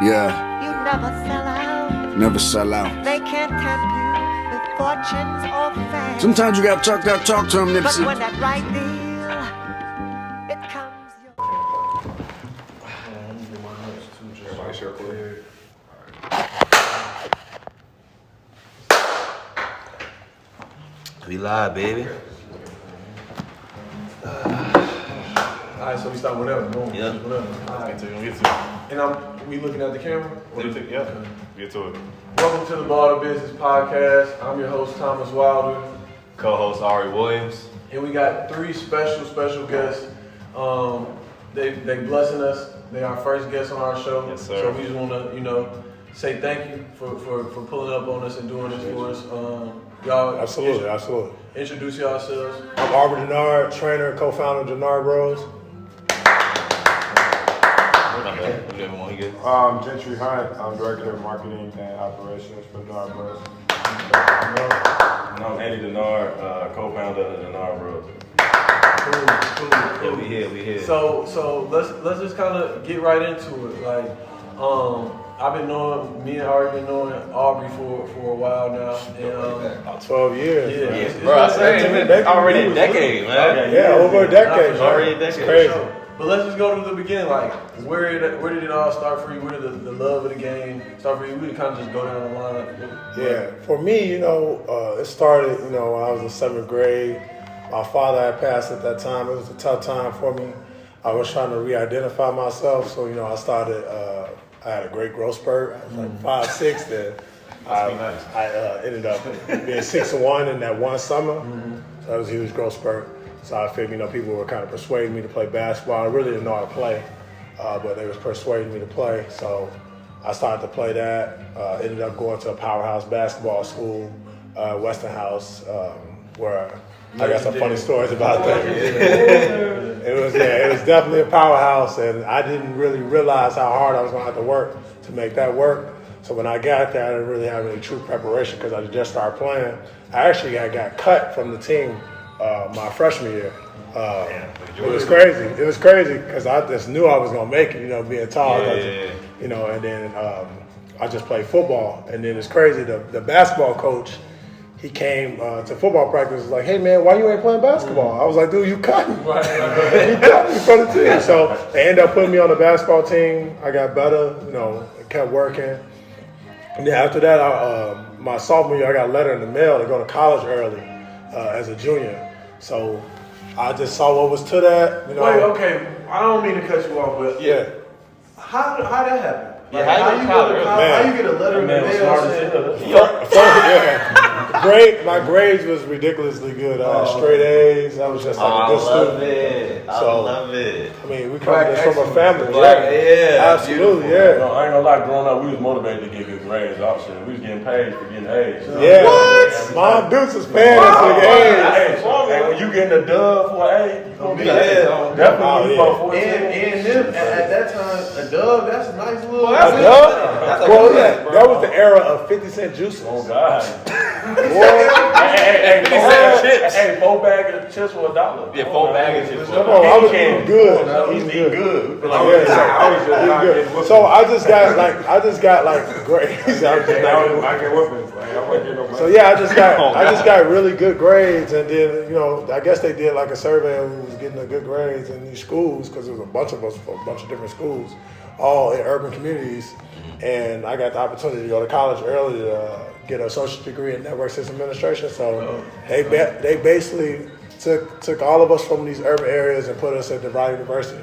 Yeah. You never sell out. Never sell out. They can't tempt you with fortunes or fame. Sometimes you gotta talk that talk to them, But Nipsey. when that right deal, it comes your We live, baby. Alright, so we start whatever. Boom. Yeah. Whatever. Alright. Get to it. And we looking at the camera? Yeah. Get to it. Welcome to the Ball2Business podcast. I'm your host, Thomas Wilder. Co-host Arie Williams. And we got three special guests. They blessing us. They our first guests on our show. Yes, sir. So we just wanna, say thank you for pulling up on us and doing this for us. Y'all Absolutely. introduce yourselves. I'm Aubery Denard, trainer and co-founder of Denard Bros. Gentry, I'm Director of Marketing and Operations for Denard Bros. And I'm Arie Denard, co-founder of the Denard Bros. Cool. Yeah, we here. So let's just kind of get right into it. Like, me and Arie been knowing Aubery for a while now, and About 12 years. yeah, man. it's Bro, I been- said already a decade, man. Yeah, over a decade. Nah, already a It's decade. crazy. But let's just go to the beginning. Like, where did it all start for you? Where did the love of the game start for you? We can kind of just go down the line. Yeah, for me, it started, when I was in 7th grade. My father had passed at that time. It was a tough time for me. I was trying to re-identify myself, so I started. I had a great growth spurt. I was like 5'6", then I ended up being 6'1" in that one summer. So that was a huge growth spurt. So I figured, people were kind of persuading me to play basketball. I really didn't know how to play, but they was persuading me to play. So I started to play that. Ended up going to a powerhouse basketball school, Westinghouse, where I got some funny stories about that. It was definitely a powerhouse, and I didn't really realize how hard I was going to have to work to make that work. So when I got there, I didn't really have any true preparation because I just started playing. I got cut from the team my freshman year. It was crazy. It was crazy because I just knew I was going to make it, being tall. And then I just played football. And then it's crazy, the basketball coach, he came to football practice, was like, hey man, why you ain't playing basketball? I was like, dude, you cut me. You cut me from the team. So they ended up putting me on the basketball team. I got better, kept working. And then after that, my sophomore year, I got a letter in the mail to go to college early as a junior. So I just saw what was to that. Wait, okay. I don't mean to cut you off, but Yeah. how that happen? Yeah, how you go to college? How you get a letter in the mail saying? My grades was ridiculously good. I had straight A's. I was just like a good student. I love it. I mean, we come just from a family. Yeah, Absolutely, I ain't gonna lie, growing up, we was motivated to get good grades. We was getting paid for getting A's. Yeah. What? Mom Dukes was paying us to get A's. Hey, when you getting a dub for an A, you gonna be definitely yeah. for And them, at that time, a dub, that's a nice little. That was the era of 50 cent juices. Oh God. Hey, 50 cent chips. Hey, 4 bag of chips for $1. Yeah, 4 bag of chips. Come on, I was eating good. Eating good. So I just got like grades. So yeah, I just got really good grades, and then I guess they did like a survey of who was getting the good grades in these schools because there was a bunch of us from a bunch of different schools, all in urban communities, and I got the opportunity to go to college early to get an associate degree in network system administration. So they basically took all of us from these urban areas and put us at DeVry University.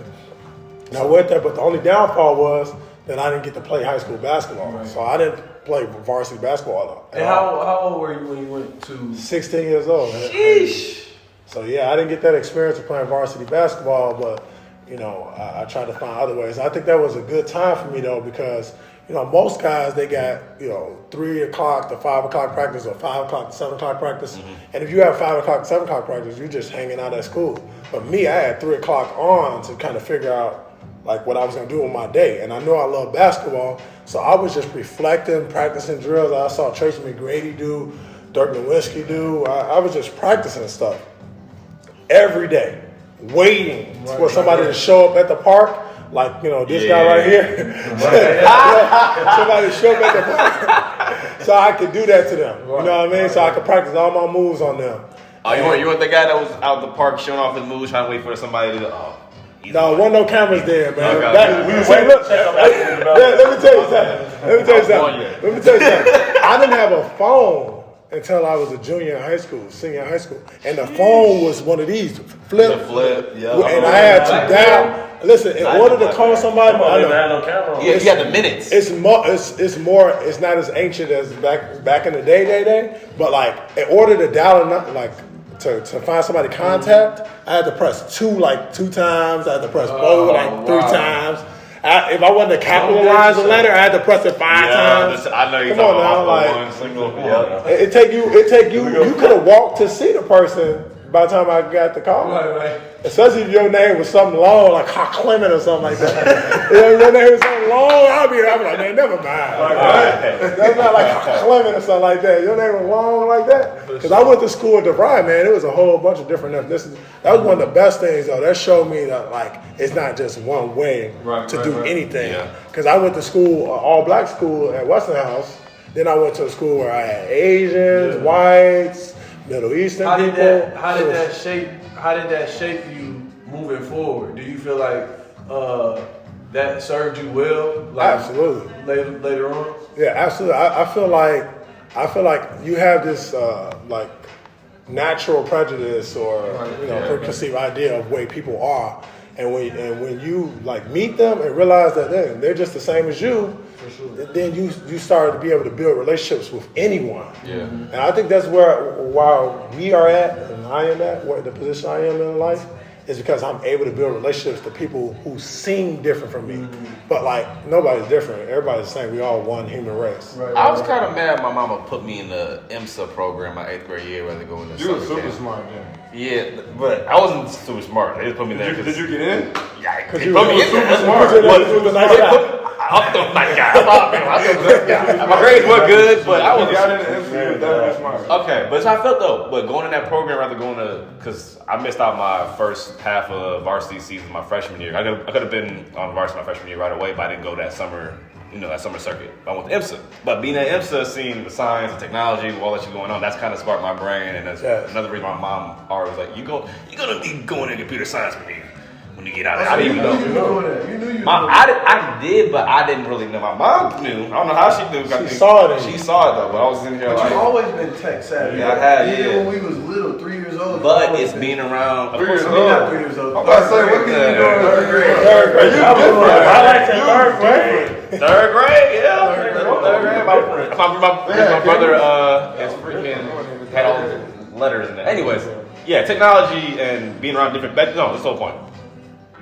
And I went there, but the only downfall was that I didn't get to play high school basketball. Right. So I didn't play varsity basketball. And how old were you when you went to? 16 years old. Sheesh. So yeah, I didn't get that experience of playing varsity basketball, but I tried to find other ways. I think that was a good time for me though, because most guys, they got 3 o'clock to 5 o'clock practice or 5 o'clock to 7 o'clock practice. And if you have 5 o'clock to 7 o'clock practice, you're just hanging out at school. But me, I had 3 o'clock on to kind of figure out like what I was gonna do with my day. And I know I love basketball, so I was just reflecting, practicing drills I saw Tracy McGrady do, Dirk Nowitzki do. I was just practicing stuff every day, waiting for somebody to show up at the park like this guy right here. Somebody showed me at the park, so I could do that to them. You know what I mean? So I could practice all my moves on them. Oh, you want the guy that was out the park showing off his moves, trying to wait for somebody to? No, wasn't no cameras there, man. Okay. Let me tell you something. I didn't have a phone until I was a senior in high school. And the phone was one of these, flip. Yeah. And I had to dial. Listen, in order to call somebody, I didn't have no camera on. Yeah, you had the minutes. it's not as ancient as back in the day. But like, in order to dial to find somebody contact, I had to press two times. I had to press four three times. If I wanted to capitalize a letter, I had to press it 5 times. I know you're Come on now, talking like one single. Yeah. it take you. You could have walked to see the person by the time I got the call. Right. Especially if your name was something long, like Clement or something like that. Your name was something long, I'll be like, man, never mind. That's not like Clement or something like that. Your name was long like that. Because I went to school at DeVry, man. It was a whole bunch of different ethnicities. That was one of the best things, though. That showed me that, like, it's not just one way to do anything. Because I went to school, all black school at Westinghouse. Then I went to a school where I had Asians, whites, Middle Eastern people. How did that shape you moving forward? Do you feel like that served you well? Like, Absolutely. Later on. Yeah, absolutely. I feel like you have this like natural prejudice or preconceived idea of the way people are, and when you like meet them and realize that they're just the same as you. Then you start to be able to build relationships with anyone. Yeah. And I think that's while we are at, and I am at, where the position I am in life, is because I'm able to build relationships with people who seem different from me. But like, nobody's different. Everybody's the same. We all one human race. I was kind of mad my mama put me in the IMSA program my 8th grade year rather than going to You were super smart then. Yeah, but I wasn't super smart. They just put me there. Did you get in? Yeah, Because they you put were me in there. smart. You was a nice guy. I'm the nice guy. My grades were good, but I was. You got in the MCU, you were smart. Okay, but so I felt though, but going in that program rather going to, because I missed out my first half of varsity season my freshman year. I could have been on varsity my freshman year right away, but I didn't go that summer, that summer circuit. I went to IMSA. But being at IMSA, seeing the science and technology, all that shit going on, that's kind of sparked my brain. And that's another reason my mom always was like, you're going to be going in computer science when you get out of there. I didn't even know. You knew you I did, but I didn't really know. My mom knew. I don't know how she knew. She saw it. She saw it though, but I was in here But like. you've always been tech savvy. Yeah, I had, Even when we was little, 3 years old. But it's being around. Of course, Not 3 years old. I'm about to say, what can you do in third grade? I like that third grade. Third grade, yeah. Third grade. My brother is freaking had all the letters in there. Anyways, yeah, technology and being around different. That's the whole point.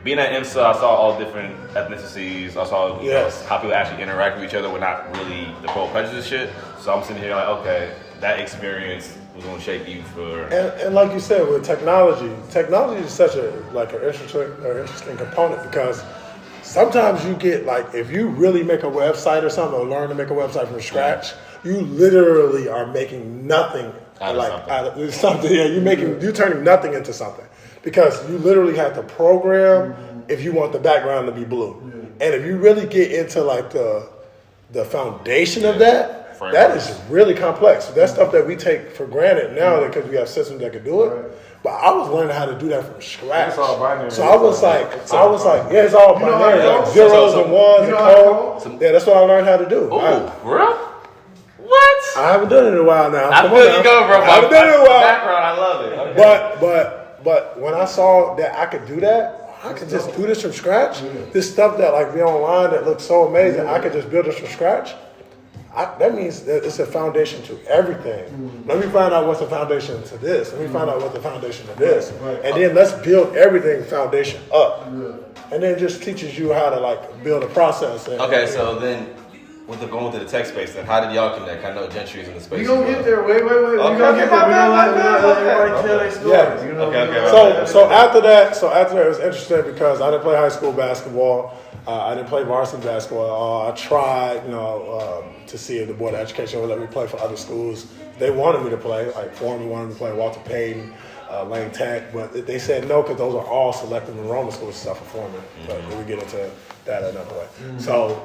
Being at IMSA, I saw all different ethnicities. I saw how people actually interact with each other with not really the pro prejudice shit. So I'm sitting here like, okay, that experience was going to shape you for. And like you said, with technology is such an interesting component because sometimes you get like, if you really make a website or something, or learn to make a website from scratch, you literally are making nothing out of something. Yeah, you're turning nothing into something. Because you literally have to program if you want the background to be blue. And if you really get into like the foundation of that, that is really complex. That's stuff that we take for granted now because we have systems that can do it. But I was learning how to do that from scratch. It's all binary. So I was like, yeah, it's all binary. Like zeros and ones and code. Yeah, that's what I learned how to do. Oh, bro? What? I haven't done it in a while now. I feel you go, bro. I haven't done it in a while. Background, I love it. Okay. But when I saw that I could do that, I could just do this from scratch. This stuff that like be online that looks so amazing, I could just build this from scratch. That means that it's a foundation to everything. Let me find out what's the foundation to this. Let me find out what's the foundation to this. And then let's build everything foundation up. And then it just teaches you how to like build a process. Okay, so then going to the tech space, then how did y'all connect? I know Gentry's in the space. We gonna get there. Wait. We gonna get there. We gonna let everybody tell their story. Yeah. Okay. So after that, it was interesting because I didn't play high school basketball. I didn't play varsity basketball. I tried, to see if the Board of Education would let me play for other schools. They wanted me to play. Like Foreman wanted me to play, Walter Payton. Lane Tech, but they said no because those are all selective enrollment schools, self-performing. But we get into that another way. So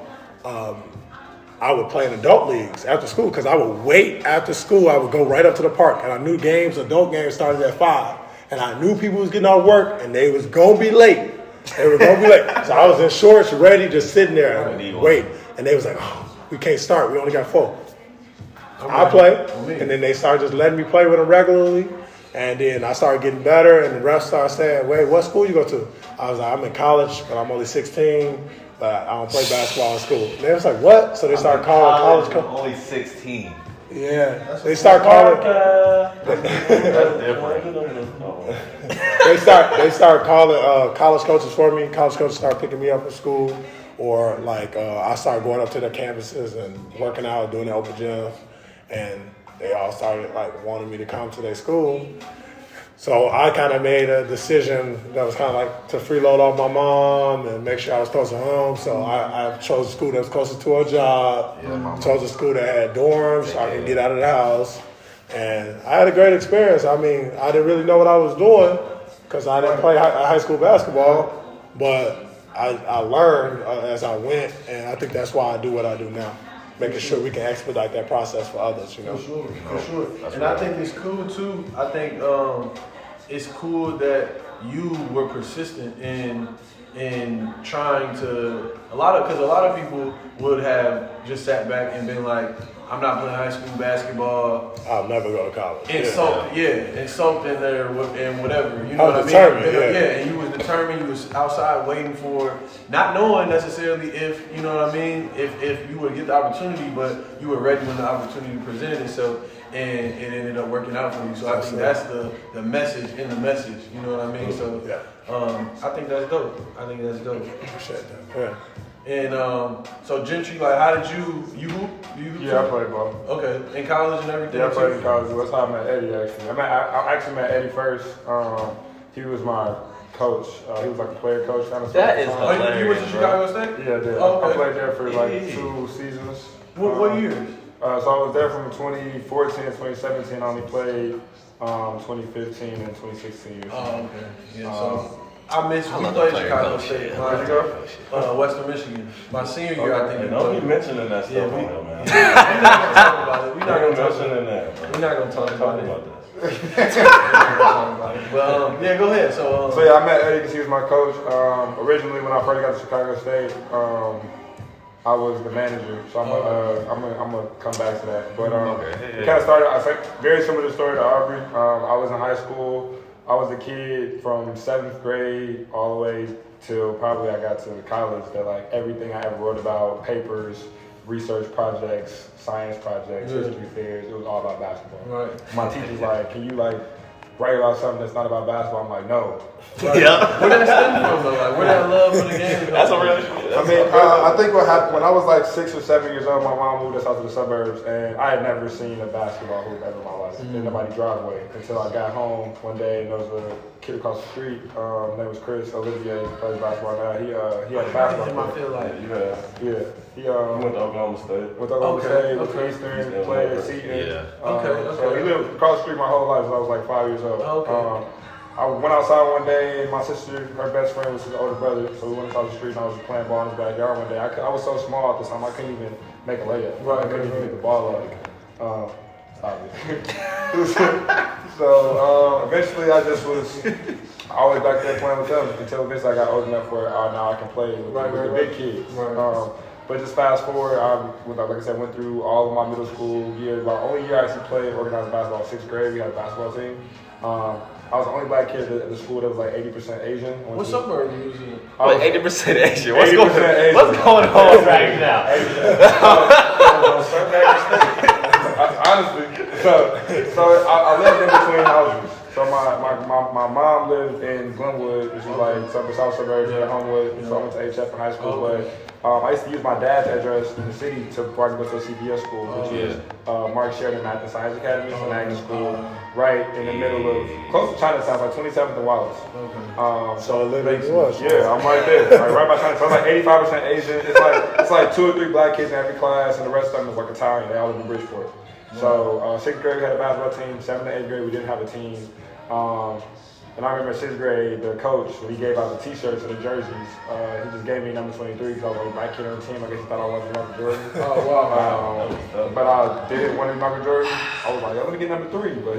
I would play in adult leagues after school because I would wait after school. I would go right up to the park, and I knew adult games started at 5, and I knew people was getting off work, and they was gonna be late. They were gonna be late, so I was in shorts, ready, just sitting there, and wait, and they was like, "Oh, we can't start. We only got 4." I play, and then they started just letting me play with them regularly, and then I started getting better, and the refs started saying, "Wait, what school you go to?" I was like, "I'm in college, but I'm only 16." But I don't play basketball in school. And they was like, what? So they started calling college coaches. Only 16. Yeah. They start calling. They start calling college coaches for me. College coaches start picking me up at school. Or like I started going up to their campuses and working out, doing the open gyms. And they all started like wanting me to come to their school. So I kind of made a decision that was kind of like to freeload off my mom and make sure I was close to home. So I chose a school that was closest to her job. Chose a school that had dorms so I could get out of the house. And I had a great experience. I mean, I didn't really know what I was doing because I didn't play high school basketball. But I learned as I went, and I think that's why I do what I do now. Making sure we can expedite that process for others, you know. For sure. And I think it's cool too. I think it's cool that you were persistent in trying to a lot of people would have just sat back and been like, I'm not playing high school basketball. I'll never go to college. And sulked in there and whatever. You know what I mean? And you was determined. You was outside waiting for, not knowing necessarily if, you know what I mean, if you would get the opportunity, but you were ready when the opportunity presented itself, and it ended up working out for you. So I think that's the message in the message. You know what I mean? So I think that's dope. Appreciate that. Yeah. And so Gentry, like, how did you hoop? Yeah, I played ball. Okay, in college and everything. Yeah, I played in college. That's how I met Eddie. Actually, I actually met Eddie first. He was my coach. He was like a player coach kind of. That is hilarious. You went to Chicago State? Yeah, I did. Oh, okay. I played there for like 2 seasons. What years? So I was there from 2014 to 2017. I only played 2015 and 2016 years. Oh, okay. Yeah, so I played Chicago State. Where'd you go? Western Michigan. My senior year, I think. Don't be mentioning that stuff on here, man. We're not gonna talk about it. We're not gonna talk mentioning that. We're not gonna talk about it. that. But yeah, go ahead. So yeah, I met Eddie because he was my coach. Originally, when I first got to Chicago State, I was the manager. So I'm gonna come back to that. But it kind of started. I think very similar story to Aubery. I was in high school. I was a kid from 7th grade all the way till probably I got to college that like everything I ever wrote about, papers, research projects, science projects, history fairs, it was all about basketball. Right. My teacher's like, can you like write about something that's not about basketball? I'm like, no. Right. Yeah. Where did that stem from though? Like, where that love for the game? That's a real. I mean, I think what happened when I was like 6 or 7 years old, my mom moved us out to the suburbs, and I had never seen a basketball hoop ever in my life. Didn't nobody driveway until I got home one day, and there was a kid across the street. His name was Chris Olivier. He plays basketball now. He had a basketball. I feel like He went to Oklahoma State. Went to Oklahoma State, went to Eastern, played at Seton. So he lived across the street my whole life since I was like 5 years old. Okay. I went outside one day, and my sister, her best friend was his older brother, so we went across the street, and I was just playing ball in his backyard one day. I was so small at the time, I couldn't even make a layup. I couldn't even get the ball up. So eventually I just was always back there playing with them until eventually I got old enough where now I can play with the big kids. But just fast forward, like I said, went through all of my middle school years. My only year I actually played organized basketball, 6th grade, we had a basketball team. I was the only black kid at the school that was like 80% Asian. What suburb were you in? 80% Asian. 80% What's going on right now? Honestly, so I lived in between houses. So my mom lived in Glenwood, which is like south suburbs near Homewood. So I went to HF in high school, but I used to use my dad's address in the city before I could go to a CPS school, which is Mark Sheridan Math and Science Academy, so magnet school, right in the middle of, close to Chinatown, like 27th and Wallace. So it literally was. Yeah, I'm right there, right by Chinatown. So I'm like 85% Asian. It's like 2 or 3 black kids in every class, and the rest of them is like Italian. They all live in Bridgeport. So 6th grade we had a basketball team. 7th and 8th grade we didn't have a team. And I remember 6th grade, the coach, when he gave out the T-shirts and the jerseys, he just gave me number 23 because I was the only black kid on the team. I guess he thought I wasn't Michael Jordan. Oh, wow. But I didn't want to be Michael Jordan. I was like, I'm going to get number 3, but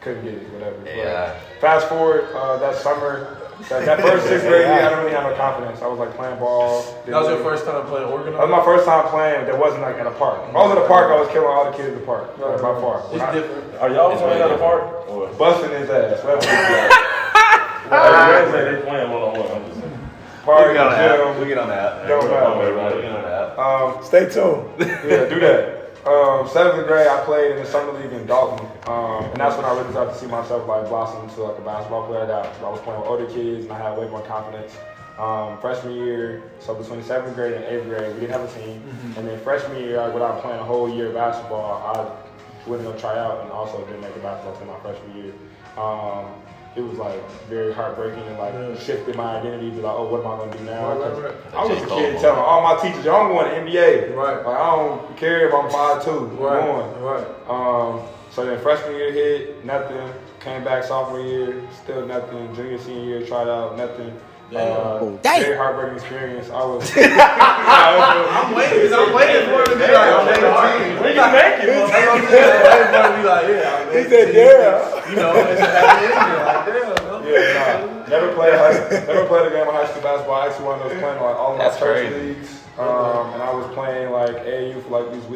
couldn't get it, whatever. Yeah. But fast forward, that summer, that first 6th grade year, I didn't really have no confidence. I was like playing ball. That was your first time playing organized? That was my first time playing that wasn't like at a park. If I was at a park, I was killing all the kids at the park, by far. It's different. Are y'all playing at a park? Or? Busting his ass. They playing one-on-one. I'm just saying. Park, We get on that. gym, We get on that. don't matter. We get on that. Stay tuned. Yeah, do that. 7th grade, I played in the summer league in Dalton, and that's when I really started to see myself like blossom into like a basketball player. I was playing with older kids, and I had way more confidence. Freshman year, so between 7th grade and 8th grade, we didn't have a team, and then freshman year, without playing a whole year of basketball, I wouldn't go try out, and also didn't make a basketball team my freshman year. It was like very heartbreaking and like shifted my identity to like, oh, what am I gonna do now? Right. I was a kid telling all my teachers, yo, I'm going to NBA. Right. Like, I don't care if I'm 5'2". I'm going. Right. So then freshman year hit, nothing. Came back sophomore year, still nothing. Junior, senior year, tried out, nothing. Very heartbreaking experience. I was. I'm waiting for him to be like, When you make it, I'm waiting for him to be like, yeah. He said, yeah. You know, it's a happy ending. Like, damn. Yeah, never played a game of high school basketball. I actually one of those playing like all of my church leagues. And I was playing like AAU for like these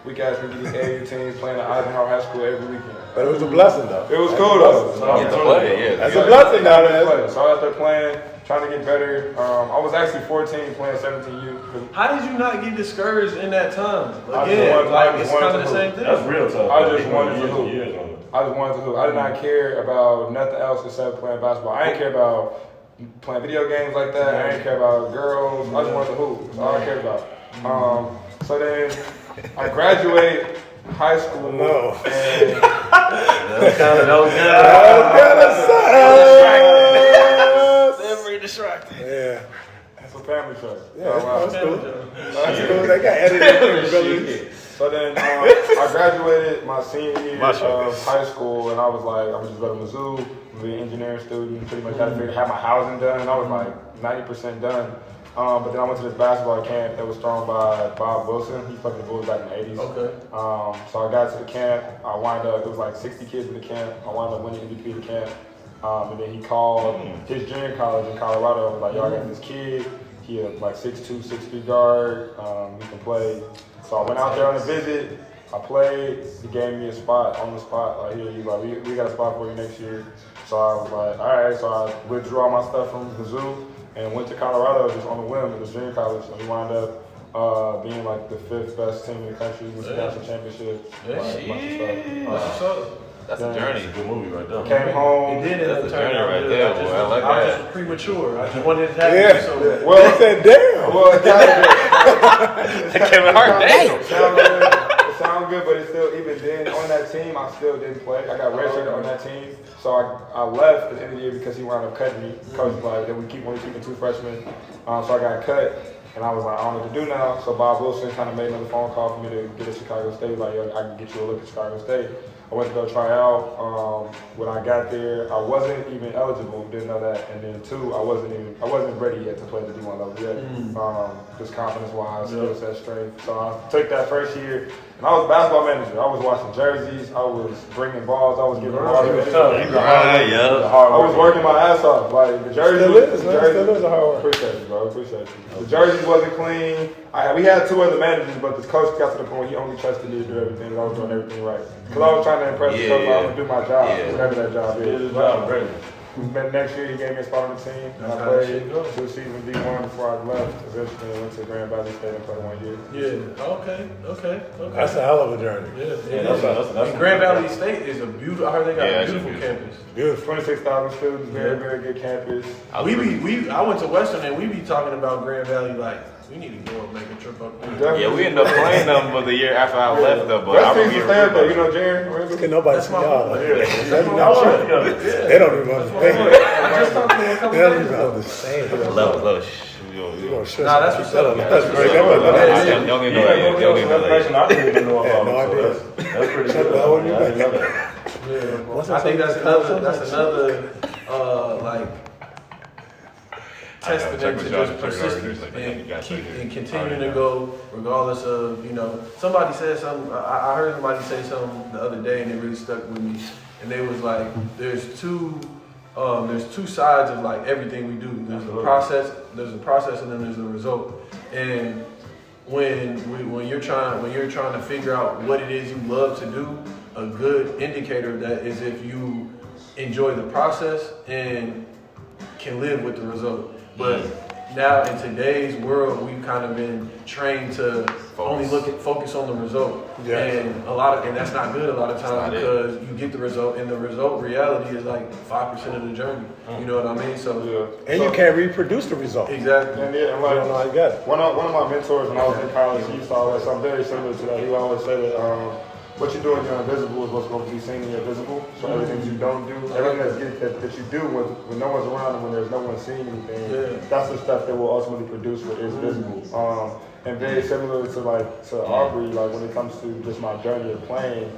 weak ass AAU teams, playing at Eisenhower High School every weekend. But it was a blessing, though. It was cool though. That's a blessing, though, man. So I was out there playing, trying to get better. I was actually 14 playing 17U. How did you not get discouraged in that time? I It's kind of the same thing. That's real tough. I just wanted to hoop. hoop. I just wanted to hoop. I did not care about nothing else except playing basketball. I didn't care about playing video games like that. I didn't care about girls. I just wanted to hoop. That's all I cared about. So then I graduate high school. No. And Very distracting. Yeah. it's a family show. Yeah, that's cool. That's Yeah. cool. They got editing abilities. So then I graduated my senior year of high school, and I was like, I'm just going to Mizzou, be an engineering student, pretty much had to have my housing done, and I was like 90% done. But then I went to this basketball camp that was thrown by Bob Wilson. He played for the Bulls back in the 80s. Okay. So I got to the camp. I wound up, there was like 60 kids in the camp. I wound up winning MVP of the camp. And then he called his junior college in Colorado. Was like, yo, I got this kid. He had like 6'2", 6'3" guard. He can play. So I went out there on a visit. I played. He gave me a spot on the spot. Like, here, he's like, we got a spot for you next year. So I was like, all right. So I withdrew all my stuff from Mizzou and went to Colorado just on the whim at the junior college. And we wound up being like the 5th best team in the country with the national championship. That's a journey. Good movie right there. Came home. It did end up That's a turning journey out right good. there, boy. I like I was that. just premature. I just wanted it to happen. Yeah. So bad. Well, He said, damn. well, it kind of Kevin Hart, damn. It sounds good, but it's still, even then, on that team, I still didn't play. I got redshirted on that team. So I left at the end of the year because he wound up cutting me. Coach was like, then we only keeping 2 freshmen. So I got cut. And I was like, I don't know what to do now. So Bob Wilson kind of made another phone call for me to get to Chicago State. Like, yo, I can get you a look at Chicago State. I went to go try out. When I got there, I wasn't even eligible. Didn't know that. And then 2, I wasn't ready yet to play the D1 level yet. Just confidence-wise, skill set, strength. So I took that first year, and I was basketball manager. I was washing jerseys. I was bringing balls. I was giving balls. I was working my ass off. Like the jerseys. Still is a hard work. Appreciate you, bro. Appreciate you. The jerseys wasn't clean. We had 2 other managers, but the coach got to the point where he only trusted me to do everything. And I was doing everything right. Because I was trying to impress the coach. I was going to do my job, whatever that job is. But next year he gave me a spot on the team, and I played 2 seasons D1 before I left. Eventually I went to Grand Valley State and played 1 year. Yeah. Okay. That's a hell of a journey. And Grand Valley State is a beautiful. I heard they got a beautiful campus. Beautiful. 26,000 students, very good campus. I went to Western and we be talking about Grand Valley like we need to go and make a trip up there. Yeah, we ended up playing them for the year after I left though. But West Teams stay up there, you know, Jerry. Can nobody see y'all? Like, That's my not boy. true. They don't even understand. I just talked to him a couple They don't days even ago. understand. Low. Nah, that's what's up. That's great. Y'all didn't know that yet. Information I didn't even know about. No idea. That's pretty Shut good. the hell up, you I didn't know that. Yeah, I think that's another like testament to just persistence and continuing to go regardless of, somebody said something, I heard somebody say something the other day and it really stuck with me. And they was like, there's two sides of like everything we do. There's a process and then there's a result. And when you're trying to figure out what it is you love to do, a good indicator of that is if you enjoy the process and can live with the result. But now in today's world, we've kind of been trained to only focus on the result. Yeah. And that's not good a lot of times because you get the result and the result reality is like 5% of the journey. You know what I mean? So you can't reproduce the result. Exactly. And yeah, and like, you don't know how you got it. One of my mentors when I was in college, he used to always something very similar to that. He would always say that what you're doing, you're invisible, is what's going to be seen in your visible. So everything you don't do, everything that you do when no one's around and when there's no one seeing anything, that's the stuff that will ultimately produce what is visible. And very similar to Aubery, like when it comes to just my journey of playing,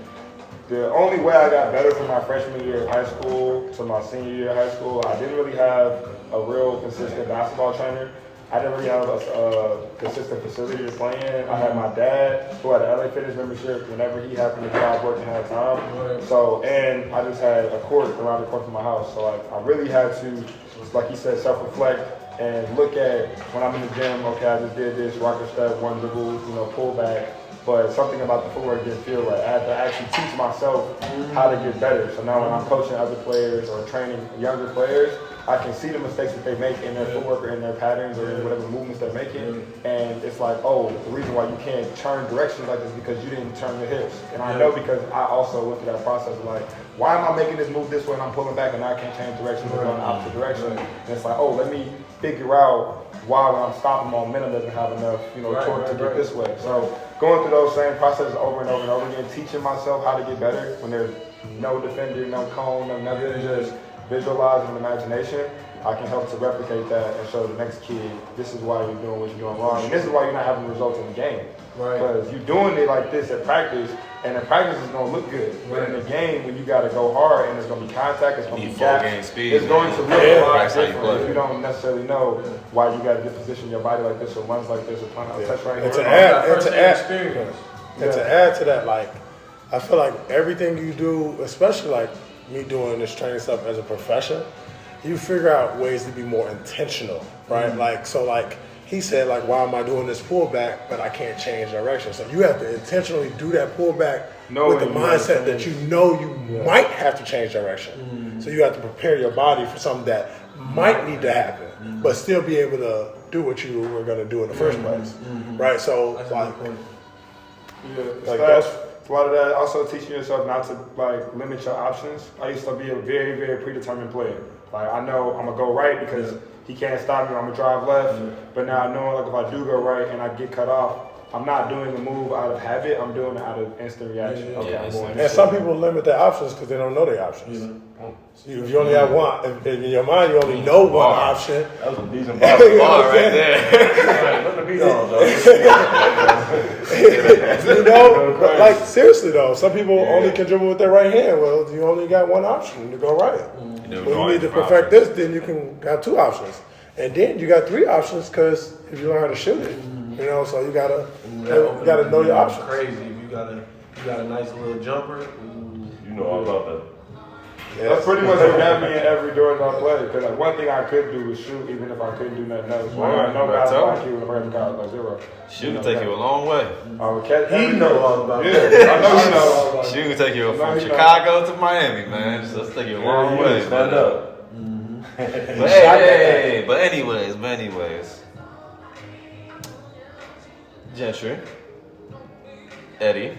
the only way I got better from my freshman year of high school to my senior year of high school, I didn't really have a real consistent basketball trainer. I didn't really have a consistent facility to play in. I had my dad, who had an LA Fitness membership whenever he happened to drive work and had time. So, and I just had a court around the corner from my house. So I really had to, like he said, self-reflect and look at when I'm in the gym, okay, I just did this, rocker step, one dribble, pull back. But something about the footwork didn't feel right. I had to actually teach myself how to get better. So now when I'm coaching other players or training younger players, I can see the mistakes that they make in their footwork or in their patterns or in whatever movements they're making. And it's like, oh, the reason why you can't turn directions like this is because you didn't turn the hips. And I know because I also went through that process of like, why am I making this move this way and I'm pulling back and I can't change direction and go in the opposite direction? And it's like, oh, let me figure out why when I'm stopping, my momentum doesn't have enough, torque to get this way. So going through those same processes over and over and over again, teaching myself how to get better when there's no defender, no cone, no nothing, just visualize and imagination, I can help to replicate that and show the next kid, this is why you're doing what you're doing wrong. And this is why you're not having results in the game. Because you're doing it like this at practice, and the practice is going to look good. But in the game, when you got to go hard and there's going to be contact, it's going to be gaps, it's going to look a lot different if you don't necessarily know why you got to position your body like this or runs like this or touch right here. And to add to that, like, I feel like everything you do, especially like me doing this training stuff as a profession, you figure out ways to be more intentional, right? Like, so like he said, like, why am I doing this pullback, but I can't change direction? So you have to intentionally do that pullback with the mindset that you know you might have to change direction. So you have to prepare your body for something that might need to happen, but still be able to do what you were going to do in the first place, right? So A lot of that, also teaching yourself not to limit your options. I used to be a very, very predetermined player. Like, I know I'm gonna go right because he can't stop me, I'm gonna drive left. But now I know, like, if I do go right and I get cut off, I'm not doing the move out of habit, I'm doing it out of instant reaction. And some people limit their options because they don't know their options. If you only have one, if in your mind you only know one option. That was a decent bar right there. Let the beat on, though. Like, seriously though, some people only can dribble with their right hand. Well, you only got one option to go right. When you need to perfect this, then you can have two options. And then you got three options because if you learn how to shoot it, so you gotta know your options. Crazy if you got a nice little jumper. You know all about that. Yeah, that's pretty much what got me in every door that I played. Because one thing I could do was shoot, even if I couldn't do nothing else. I know basketball IQ when I got to college, like zero. Shoot can take you a long way. He knows all about that. I know he knows. Shoot can take you from Chicago to Miami, man. So let's take you a long way. Stand up. But anyways. Gentry, Eddie,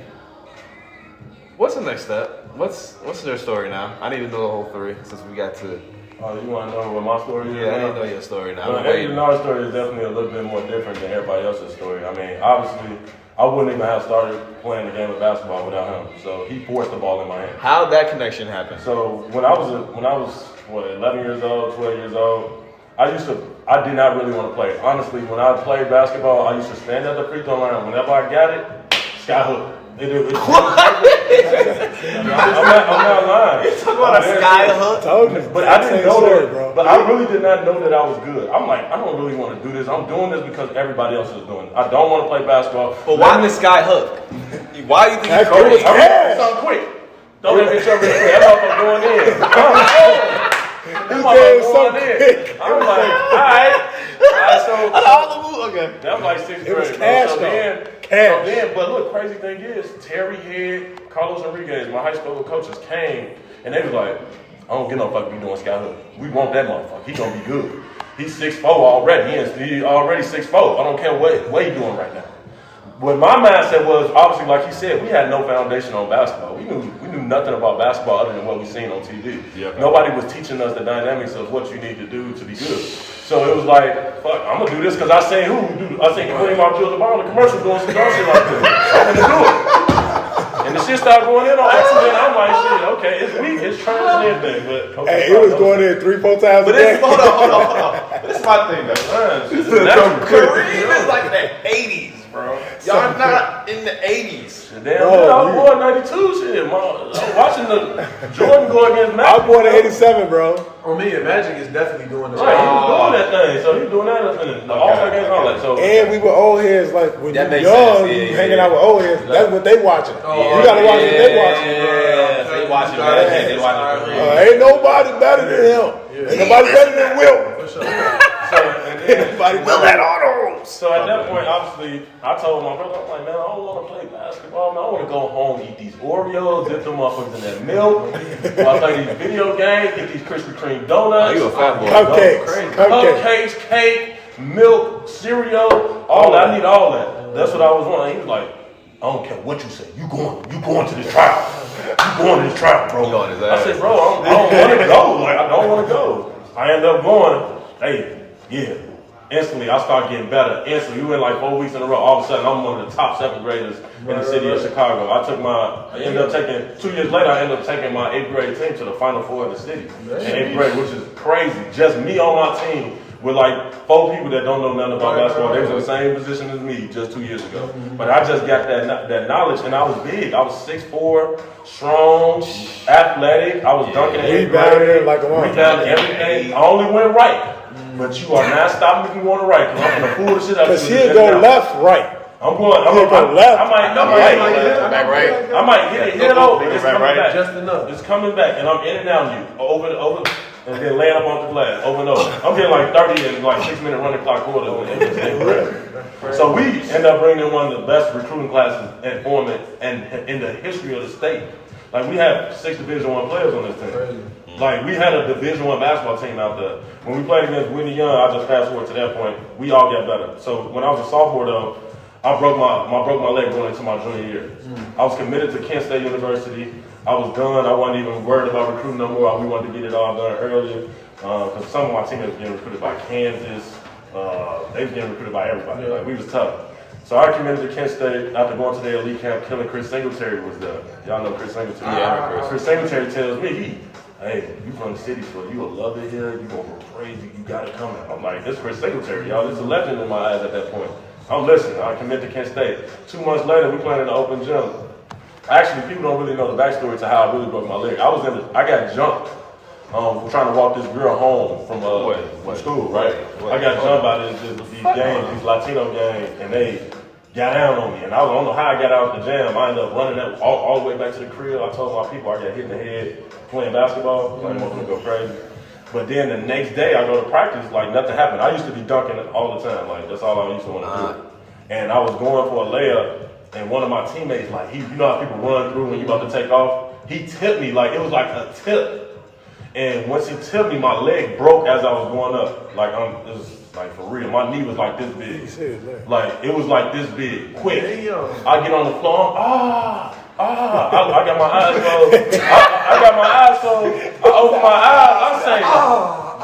what's the next step? What's their story now? I need to know the whole three since we got to. Oh, you want to know what my story is? Yeah, I need to know your story now. Well, Eddie Denard's story is definitely a little bit more different than everybody else's story. I mean, obviously, I wouldn't even have started playing the game of basketball without him. So he forced the ball in my hand. How'd that connection happen? So when I was 11 years old, 12 years old, I did not really want to play. Honestly, when I played basketball, I used to stand at the free throw line. Whenever I got it, sky hook. I'm not lying. You talking about a sky hook? Told you. But I didn't know story, that, bro. But I really did not know that I was good. I'm like, I don't really want to do this. I'm doing this because everybody else is doing it. I don't want to play basketball. But why the sky hook? Why you think That you was cash. Something quick. Don't let me jump in quick. That motherfucker going in. That motherfucker going in. I'm like, all right. So okay. that was like 6th grade. It was bro. cash, So though. then, Cash. but look, crazy thing is, Terry Head, Carlos Enriquez, my high school coaches came, and they was like, I don't get no fuck be doing sky hook. We want that motherfucker. He gonna be good. He's 6'4" already. He already 6'4". I don't care what he doing right now. What my mindset was, obviously, like you said, we had no foundation on basketball. We knew nothing about basketball other than what we seen on TV. Yep. Nobody was teaching us the dynamics of what you need to do to be good. So it was like, fuck, I'm gonna do this because I seen Kareem Abdul-Jabbar on the commercial doing some dumb shit like this. I'm gonna do it. And the shit started going in on accident. I'm like, shit, okay, it's weak, it's trans and everything, but okay, Hey, it was going in 3-4 times a day. Hold on. This is my thing, though. Kareem is like the 80s, bro. Y'all not in the 80s. Damn, I was born 92, shit. I was watching the Jordan go against Magic. I was born in 87, bro. On me, Magic is definitely doing this. Right, he was doing that thing, so he was doing that in the All-Star games and all that. So, And we were old heads, like when That you're makes young, sense. you hanging out with old heads. That's what they watching. You gotta watch what they watching. Yeah, they watching Magic. They watching Kareem. Ain't nobody better than him. Ain't nobody better than Will. Will at Autos. So at that point, obviously, I told my brother, I'm like, man, I don't want to play basketball, man. I want to go home, eat these Oreos, dip them motherfuckers in that milk, while I play these video games, get these Krispy Kreme donuts. You a fat boy. Cupcakes, cake, milk, cereal, all that. I need all that. That's what I was wanting. He was like, I don't care what you say. You going to this trial. You going to this trial, bro. He on his I ass. said, bro, I don't want to go. Like, I don't want to go. I ended up going, hey, yeah. Instantly, I started getting better. Instantly, we went like 4 weeks in a row. All of a sudden, I'm one of the top 7th graders in the city of Chicago. I ended up taking, 2 years later, I ended up taking my 8th grade team to the Final Four of the city. In 8th grade, which is crazy. Just me on my team with like 4 people that don't know nothing about basketball. They was in the same position as me just 2 years ago. But I just got that knowledge, and I was big. I was 6'4", strong, athletic. I was dunking in 8th grade. Like a woman. Rebounding everything. I only went right. But you are not stopping if you want to right, because I'm going to pull the shit out of you. Because he'll go left, right. I'm going left. I might Back right. I might hit it over. It's coming back. Just enough. It's coming back, and I'm in and out of you. Over, and then laying up on the glass, over and over. I'm getting like 30 and like 6-minute running clock quarters. So we end up bringing in one of the best recruiting classes and forming and in the history of the state. Like we have 6 Division I players on this team. Like we had a Division I basketball team out there. When we played against Whitney Young, I just fast forward to that point. We all got better. So when I was a sophomore though, I broke my leg going into my junior year. I was committed to Kent State University. I was done. I wasn't even worried about recruiting no more. We wanted to get it all done earlier because some of my teammates were getting recruited by Kansas. They were getting recruited by everybody. Like we was tough. So I committed to Kent State after going to the elite camp. Killing Chris Singletary was there. Y'all know Chris Singletary. Yeah, I know Chris. Chris Singletary tells me, hey, you from the city, so you will love it here. You gonna go crazy. You got it coming. I'm like, this is Chris Singletary, y'all. This is a legend in my eyes at that point. I'm listening. I commit to Kent State. 2 months later, we playing in the open gym. Actually, people don't really know the backstory to how I really broke my leg. I got jumped trying to walk this girl home from school, right? I got jumped by these gangs, these Latino gangs, and they got down on me. And I don't know how I got out of the jam. I ended up running all the way back to the crib. I told my people I got hit in the head playing basketball. I didn't want them to go crazy. But then the next day I go to practice, like nothing happened. I used to be dunking all the time. Like that's all I used to want to do. And I was going for a layup, and one of my teammates, like you know how people run through when you about to take off? He tipped me, like it was like a tip. And once he tipped me, my leg broke as I was going up. Like it was like for real. My knee was like this big. Like it was like this big. Quick. I get on the floor, I got my eyes closed. I got my eyes closed. I open my eyes. I say,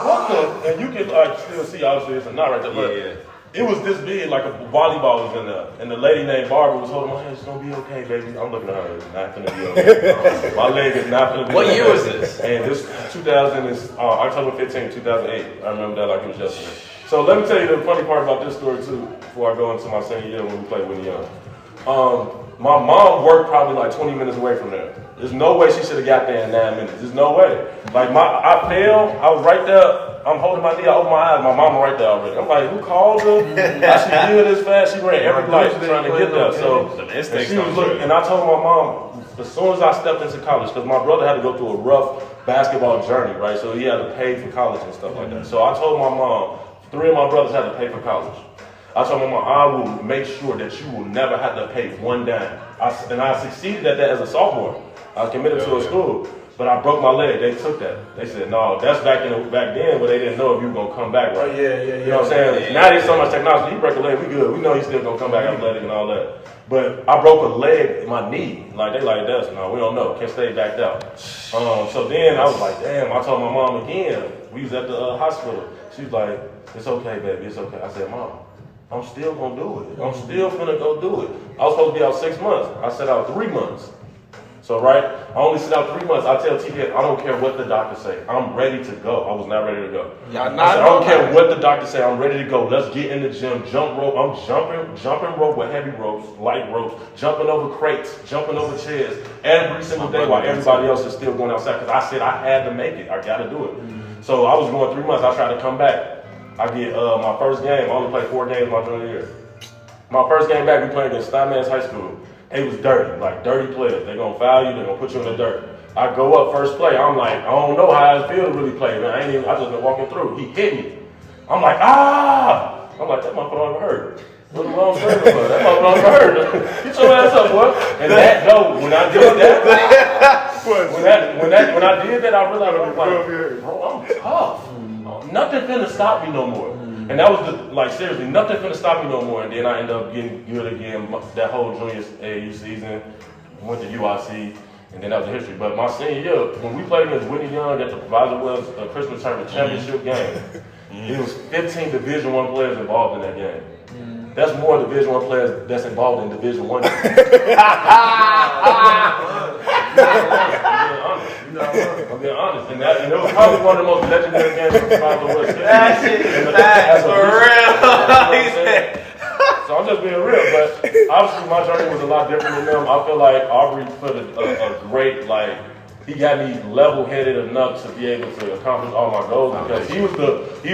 what the? And you can still see, obviously, it's a knot right there. But it was this big, like a volleyball was in there. And the lady named Barbara was holding my hand. It's going to be okay, baby. I'm looking at her. It's not going to be okay. My leg is not going to be What okay. year was this? And this 2000 is October 15, 2008. I remember that like it was yesterday. So let me tell you the funny part about this story, too, before I go into my senior year when we played Whitney Young. My mom worked probably like 20 minutes away from there. There's no way she should have got there in 9 minutes. There's no way. Like I fell, I was right there. I'm holding my knee, I open my eyes, my mama right there already. I'm like, who called her? How she did this fast? She ran every light trying to get there. So and she was looking, and I told my mom, as soon as I stepped into college, because my brother had to go through a rough basketball journey, right? So he had to pay for college and stuff like that. So I told my mom, 3 of my brothers had to pay for college. I told my mom, I will make sure that you will never have to pay one dime. And I succeeded at that as a sophomore. I was committed to a school, but I broke my leg. They took that. They said, no, that's back then, but they didn't know if you were going to come back right. You know what I'm saying? Yeah. Now there's so much technology. You break a leg, we good. We know he's still going to come back athletic and all that. But I broke a leg, my knee. Like, they like, that's, no, we don't know. Can't stay backed out. So then I was like, damn, I told my mom again. We was at the hospital. She was like, it's okay, baby, it's okay. I said, Mom, I'm still gonna do it. I'm still gonna go do it. I was supposed to be out 6 months. I set out 3 months. So, right, I only sit out 3 months. I tell TK, I don't care what the doctor say. I'm ready to go. I was not ready to go. I don't care what the doctor say. I'm ready to go. Let's get in the gym. Jump rope. I'm jumping rope with heavy ropes, light ropes, jumping over crates, jumping over chairs every single day while everybody else is still going outside. Because I said I had to make it. I got to do it. So I was going 3 months. I tried to come back. I get my first game. I only played 4 games my junior year. My first game back, we played against Steinman's High School. It was dirty, like dirty players. They're going to foul you, they're going to put you in the dirt. I go up first play, I'm like, I don't know how I feel to really play, man. I just been walking through. He hit me. I'm like, ah! I'm like, that motherfucker don't hurt. What the wrong service for? That motherfucker don't hurt. Get your ass up, boy. And that, no, when I did that, when I did that, I realized, I was like, bro, I'm tough. Nothing finna stop me no more. And that was seriously, nothing finna stop me no more. And then I ended up getting good again that whole junior AAU season. Went to UIC, and then that was the history. But my senior year, when we played against Whitney Young at the Proviso Wells Christmas Tournament championship game, it was 15 Division I players involved in that game. That's more Division I players that's involved in Division I. I'm being honest. And it was probably one of the most legendary games of Proviso Wells. That shit is facts, for real. So I'm just being real, but obviously my journey was a lot different than them. I feel like Aubery put a great, he got me level-headed enough to be able to accomplish all my goals because he was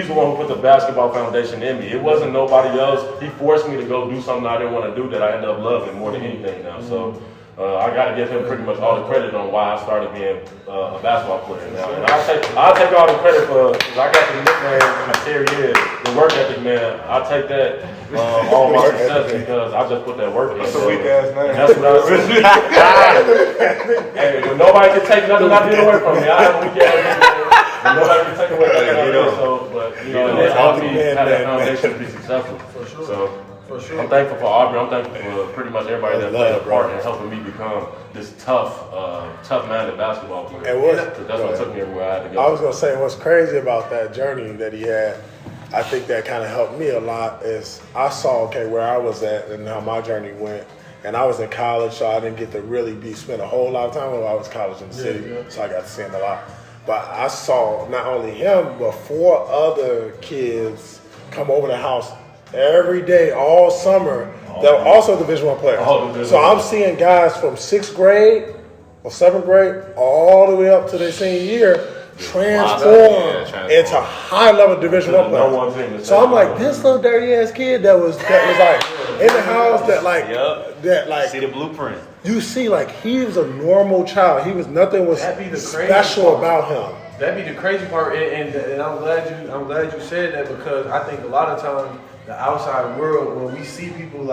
the one who put the basketball foundation in me. It wasn't nobody else. He forced me to go do something I didn't want to do that I ended up loving more than anything now. So I got to give him pretty much all the credit on why I started being a basketball player now. And I'll take all the credit because I got the nickname Arie, the work ethic man. I take that all my success because I just put that work in. That's a weak ass name. That's what I was. Hey, when nobody can take nothing I did away from me. I have a weak ass name. Nobody can take away from me. So, but it helped me have that foundation to be successful. For sure. So. For sure. I'm thankful for Aubery. I'm thankful for pretty much everybody that played a part in helping me become this tough-minded basketball player. And that's what took me everywhere I had to go. I was gonna say what's crazy about that journey that he had. I think that kind of helped me a lot. Is I saw where I was at and how my journey went. And I was in college, so I didn't get to really spend a whole lot of time when I was in college in the city. So I got to see him a lot. But I saw not only him, but 4 other kids come over the house every day, all summer, that were also Division I players. So I'm seeing guys from 6th grade or 7th grade all the way up to their senior year transform into high-level Division I players. So I'm like, this little dirty-ass kid that was like in the house that see the blueprint. You see, he was a normal child. Nothing was special about him. That'd be the crazy part, and I'm glad you said that because I think a lot of times the outside world, when we see people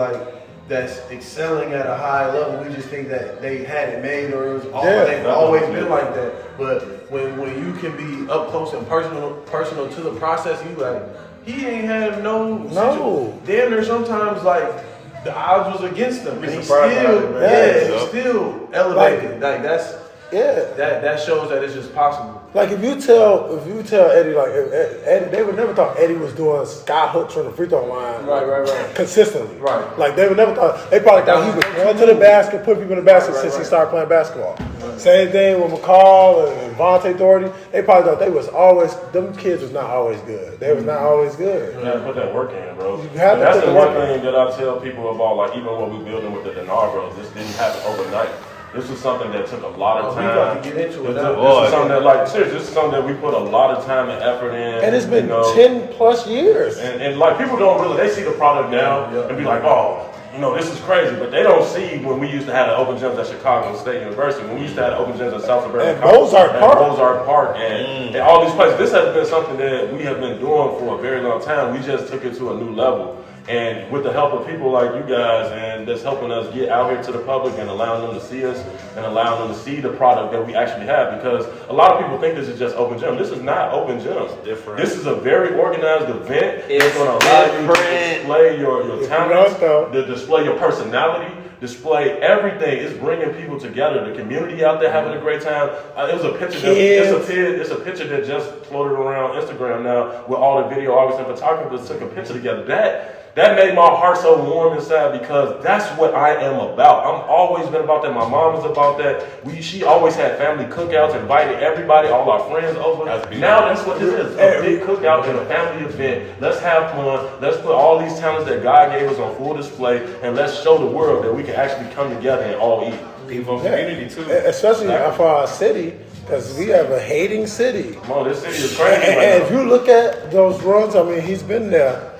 that's excelling at a high level, we just think that they had it made or it was they've always been like that. But when you can be up close and personal to the process, you he ain't had no. Damn near sometimes the odds was against him, and he still elevated. That shows that it's just possible. If you tell Eddie, Eddie, they would never thought Eddie was doing sky hooks from the free throw line, right, consistently. Right. They would never thought. They probably thought he was going to the basket, putting people in the basket since he started playing basketball. Same thing with McCall and Vontae Doherty. They probably thought they was always, them kids was not always good. They was not always good. You gotta put that work in, bro. You have to That's put the the one work in. thing that I tell people about, like even what we're building with the Denard, bro. This didn't happen overnight. This was something that took a lot of time. We got to get into it now. This is something that, like, seriously, this is something that we put a lot of time and effort in. And it's been you know, 10 plus years. and like people don't really, they see the product now and be like, oh, you know, this is crazy. But they don't see when we used to have the open gyms at Chicago State University, when we used to have the open gyms at South Suburban College, Mozart Park, and all these places. This has been something that we have been doing for a very long time. We just took it to a new level. And with the help of people like you guys, and that's helping us get out here to the public and allowing them to see us and allowing them to see the product that we actually have. Because a lot of people think this is just open gym. This is not open gyms. Different. This is a very organized event. It's going to allow you to display your talents, to display your personality, display everything. It's bringing people together. The community out there having a great time. It was a picture. It's a picture that just floated around Instagram now with all the videographers and photographers took a picture together. That made my heart so warm inside because that's what I am about. I'm always been about that. My mom is about that. She always had family cookouts, invited everybody, all our friends over. Now that's what this is. A big cookout and a family event. Let's have fun. Let's put all these talents that God gave us on full display and let's show the world that we can actually come together and all eat. People community too. Especially for our city, because we have a hating city. Come on, this city is crazy right And now. if you look at those runs, I mean, he's been there.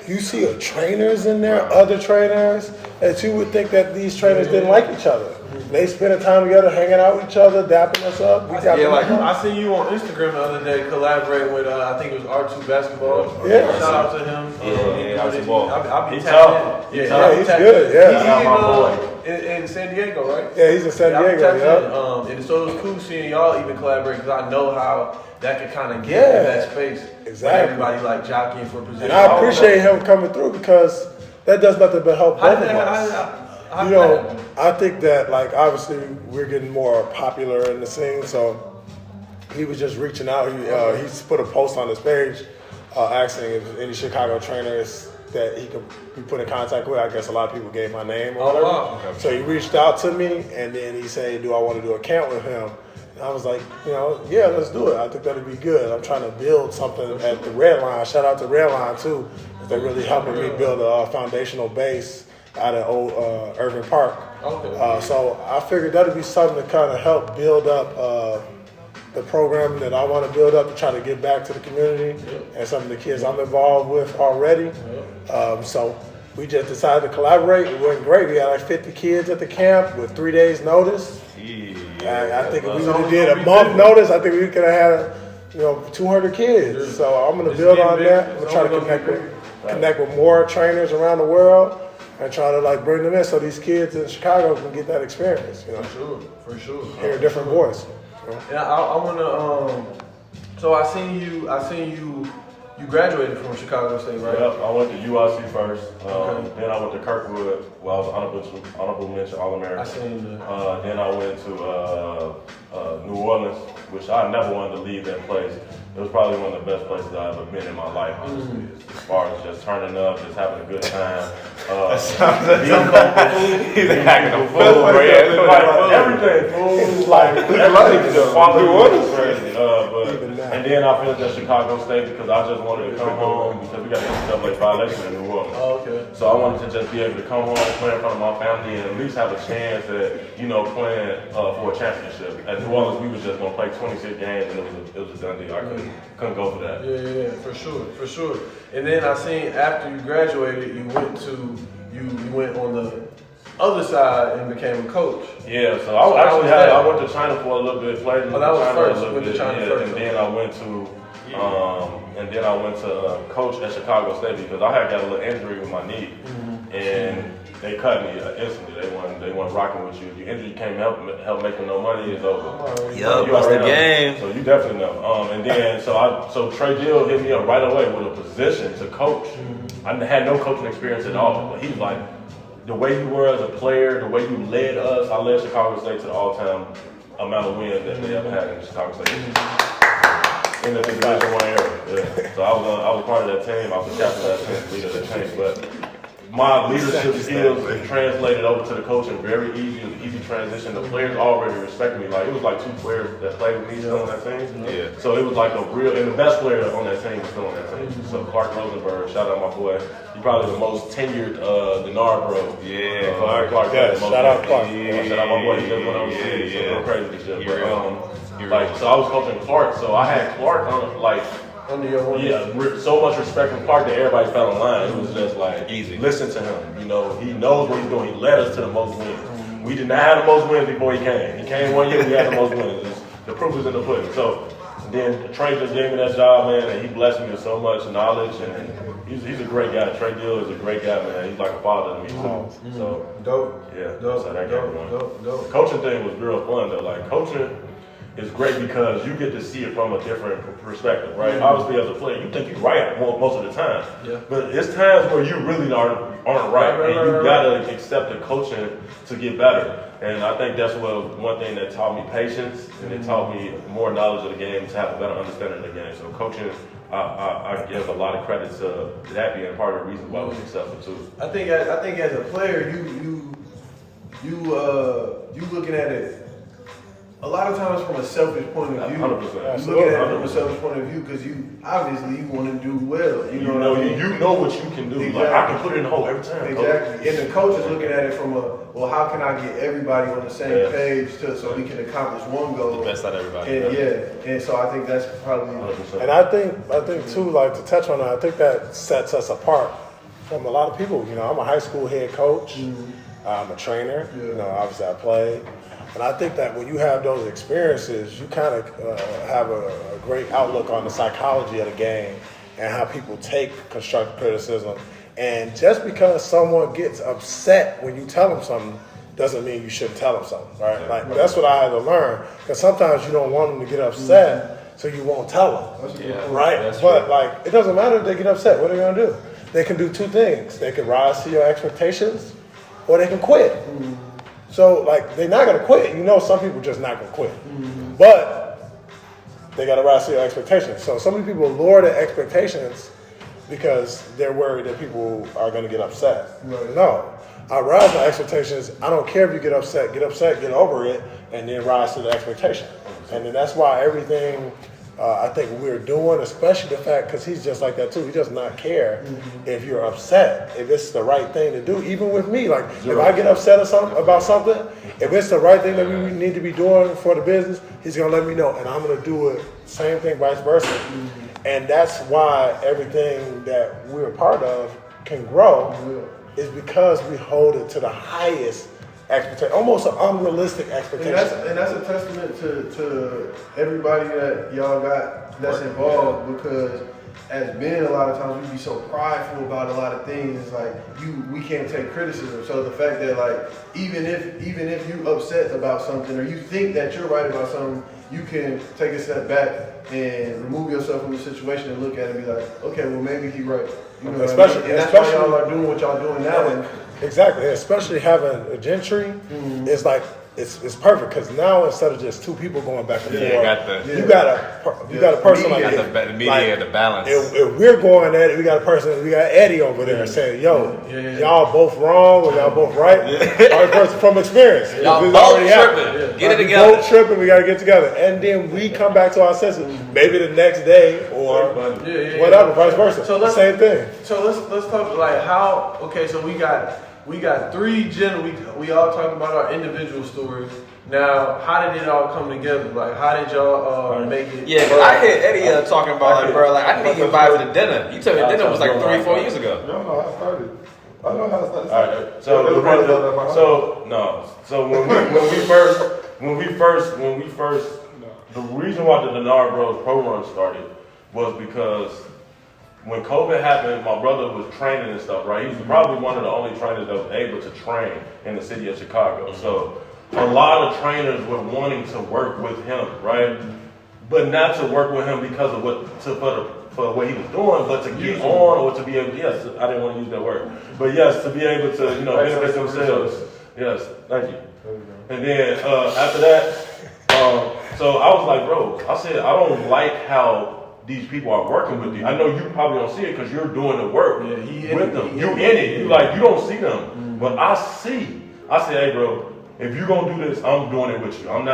You see trainers in there, other trainers, that you would think that these trainers didn't like each other. They spending time together, hanging out with each other, dapping us up. I seen you on Instagram the other day collaborating with, I think it was R2 Basketball. Yeah. Shout out to him. I'll be He's tapping tough. in. He's good, yeah. He's in San Diego, right? Yeah, he's in San Diego, And so it was cool seeing y'all even collaborate because I know how that could kind of get in that space. Exactly. Everybody like jockeying for position. And I appreciate him coming through because that does nothing but help both of us. You know, I think that, like, obviously we're getting more popular in the scene, so he was just reaching out. He's put a post on his page asking if any Chicago trainers that he could be put in contact with. I guess a lot of people gave my name or whatever. Wow. So he reached out to me, and then he said, do I want to do a camp with him? And I was like, yeah, let's do it. I think that'd be good. I'm trying to build something at the Red Line. Shout out to Red Line, too. They're really helping me build a foundational base out of old Irving Park. Okay. So I figured that'd be something to kind of help build up the program that I want to build up to try to give back to the community and some of the kids I'm involved with already. So we just decided to collaborate. It went great. We had like 50 kids at the camp with 3 days notice. I think if we would have did a month notice, I think we could have had 200 kids. So I'm going to build on that. I'm going to try to connect with more trainers around the world and try to like bring them in so these kids in Chicago can get that experience. For sure. Hear a different voice. Yeah, I wanna. So I seen you. You graduated from Chicago State, right? Yep, I went to UIC first. Then I went to Kirkwood, where I was honorable mention All-American. I seen that. Then I went to New Orleans, which I never wanted to leave that place. It was probably one of the best places I've ever been in my life, honestly. As far as just turning up, just having a good time. He's acting a fool, bro. Everything, food, like quality was crazy. And then I finished at Chicago State because I just wanted to come home because we got an NCAA violation in New Orleans. Oh, okay. So I wanted to just be able to come home, play in front of my family, and at least have a chance at playing for a championship. At New Orleans, we was just gonna play 26 games, and it was a done deal. I couldn't go for that. Yeah, for sure. And then I seen after you graduated, you went on the other side and became a coach. Yeah, so I went to China for a little bit, played in that was China first. a little Went to bit, China first. and then I went to coach at Chicago State because I had got a little injury with my knee, and they cut me instantly. They weren't rocking with you. If your injury can't help making no money, it's over. Yup, that's the game. So you definitely know. And then so Trey Dill hit me up right away with a position to coach. I had no coaching experience at all, but he was like, the way you were as a player, the way you led us, I led Chicago State to the all-time amount of wins that they ever had in Chicago State. In the Division I era. Yeah. So I was part of that team. I was the captain of that team, leader of that team. But my leadership skills translated over to the coaching very easy. It was an easy transition. The players already respected me. Like it was like 2 players that played with me still on that team. Yeah. So it was like a real, and the best player on that team was still on that team. So Clark Rosenberg, shout out my boy. He's probably the most tenured Denard bro. Yeah, Clark. Yes, shout out Clark. Shout out my boy. He just went overseas. So go crazy this year. But like, so I was coaching Clark. So I had Clark on like. Under your wing. Yeah, so much respect from Clark that everybody fell in line. It was just like, easy. Listen to him. You know, he knows what he's doing. He led us to the most wins. We did not have the most wins before he came. He came 1 year, we had the most wins. The proof is in the pudding. So then Trey just gave me that job, man, and he blessed me with so much knowledge. And he's a great guy. Trey Deal is a great guy, man. He's like a father to me. So Dope. yeah, Dope. that's how that game went. Dope. The coaching thing was real fun though. Like coaching is great because you get to see it from a different perspective, right? Obviously, as a player, you think you're right most of the time. Yeah. But it's times where you really aren't right. And you gotta accept the coaching to get better. And I think that's one thing that taught me patience and it taught me more knowledge of the game to have a better understanding of the game. So coaching, I give a lot of credit to that being part of the reason why I was successful too. I think as a player, you looking at it a lot of times from a selfish point of view. 100%. You look at it from a selfish point of view because you obviously you want to do well. You know what I mean? You know what you can do. Exactly. Like I can put it in the hole every time. Exactly. And the coach is looking at it from how can I get everybody on the same page so we can accomplish one goal. The best out of everybody. And and so I think that's probably 100%. And I think too, like to touch on that, I think that sets us apart from a lot of people. You know, I'm a high school head coach. I'm a trainer. You know, obviously I play. And I think that when you have those experiences, you kind of have a great outlook on the psychology of the game and how people take constructive criticism. And just because someone gets upset when you tell them something doesn't mean you shouldn't tell them something, right? Like that's what I had to learn. Because sometimes you don't want them to get upset, so you won't tell them, right? But like, it doesn't matter if they get upset. What are they gonna do? They can do 2 things. They can rise to your expectations, or they can quit. So, like, they're not going to quit. You know, some people just not going to quit. But they got to rise to your expectations. So, some people lower their expectations because they're worried that people are going to get upset. Right. No. I rise to expectations. I don't care if you get upset, get over it, and then rise to the expectation. And then that's why everything I think we're doing, especially the fact, because he's just like that too. He does not care if you're upset, if it's the right thing to do. Even with me, like if I get upset about something, if it's the right thing that we need to be doing for the business, he's gonna let me know, and I'm gonna do it. Same thing, vice versa. And that's why everything that we're a part of can grow, is because we hold it to the highest expectation, almost an unrealistic expectation. And that's a testament to everybody that y'all got that's involved, because as men, a lot of times we be so prideful about a lot of things. It's like we can't take criticism. So the fact that like even if you upset about something or you think that you're right about something, you can take a step back and remove yourself from the situation and look at it and be like, okay, well maybe he's right. You know, especially, and that's why y'all are doing what y'all doing now. And exactly, especially having a Gentry, it's like it's perfect, because now instead of just 2 people going back and forth, you got a person like the media, the balance. If we're going at it, we got Arie over there saying, "Yo, y'all both wrong or y'all both right." Our person from experience, y'all both tripping. Get it together. Both tripping. We got to get together, and then we come back to our senses. Maybe the next day or whatever, vice versa. So same thing. So let's talk like how. Okay, so we got 3 we all talked about our individual stories. Now, how did it all come together? Like, how did y'all make it? Yeah, cause I heard Eddie talking about like, bro, like I didn't even invite you to dinner. You told me dinner was like 3-4 years ago. I know how it started. I know how it started. All right. So when we first, the reason why the Denard Bros program started was because when COVID happened, my brother was training and stuff, right? He was probably one of the only trainers that was able to train in the city of Chicago. So a lot of trainers were wanting to work with him, right? But not to work with him because of for what he was doing, but to get on or to be able, yes, I didn't want to use that word, but yes, to be able to, benefit themselves. Yes, thank you. And then after that, so I was like, bro, I said, I don't like how these people are working with you. I know you probably don't see it because you're doing the work Yeah, with them. You in it. You like, you don't see them, but I see. I say, hey, bro, if you're gonna do this, I'm doing it with you. I'm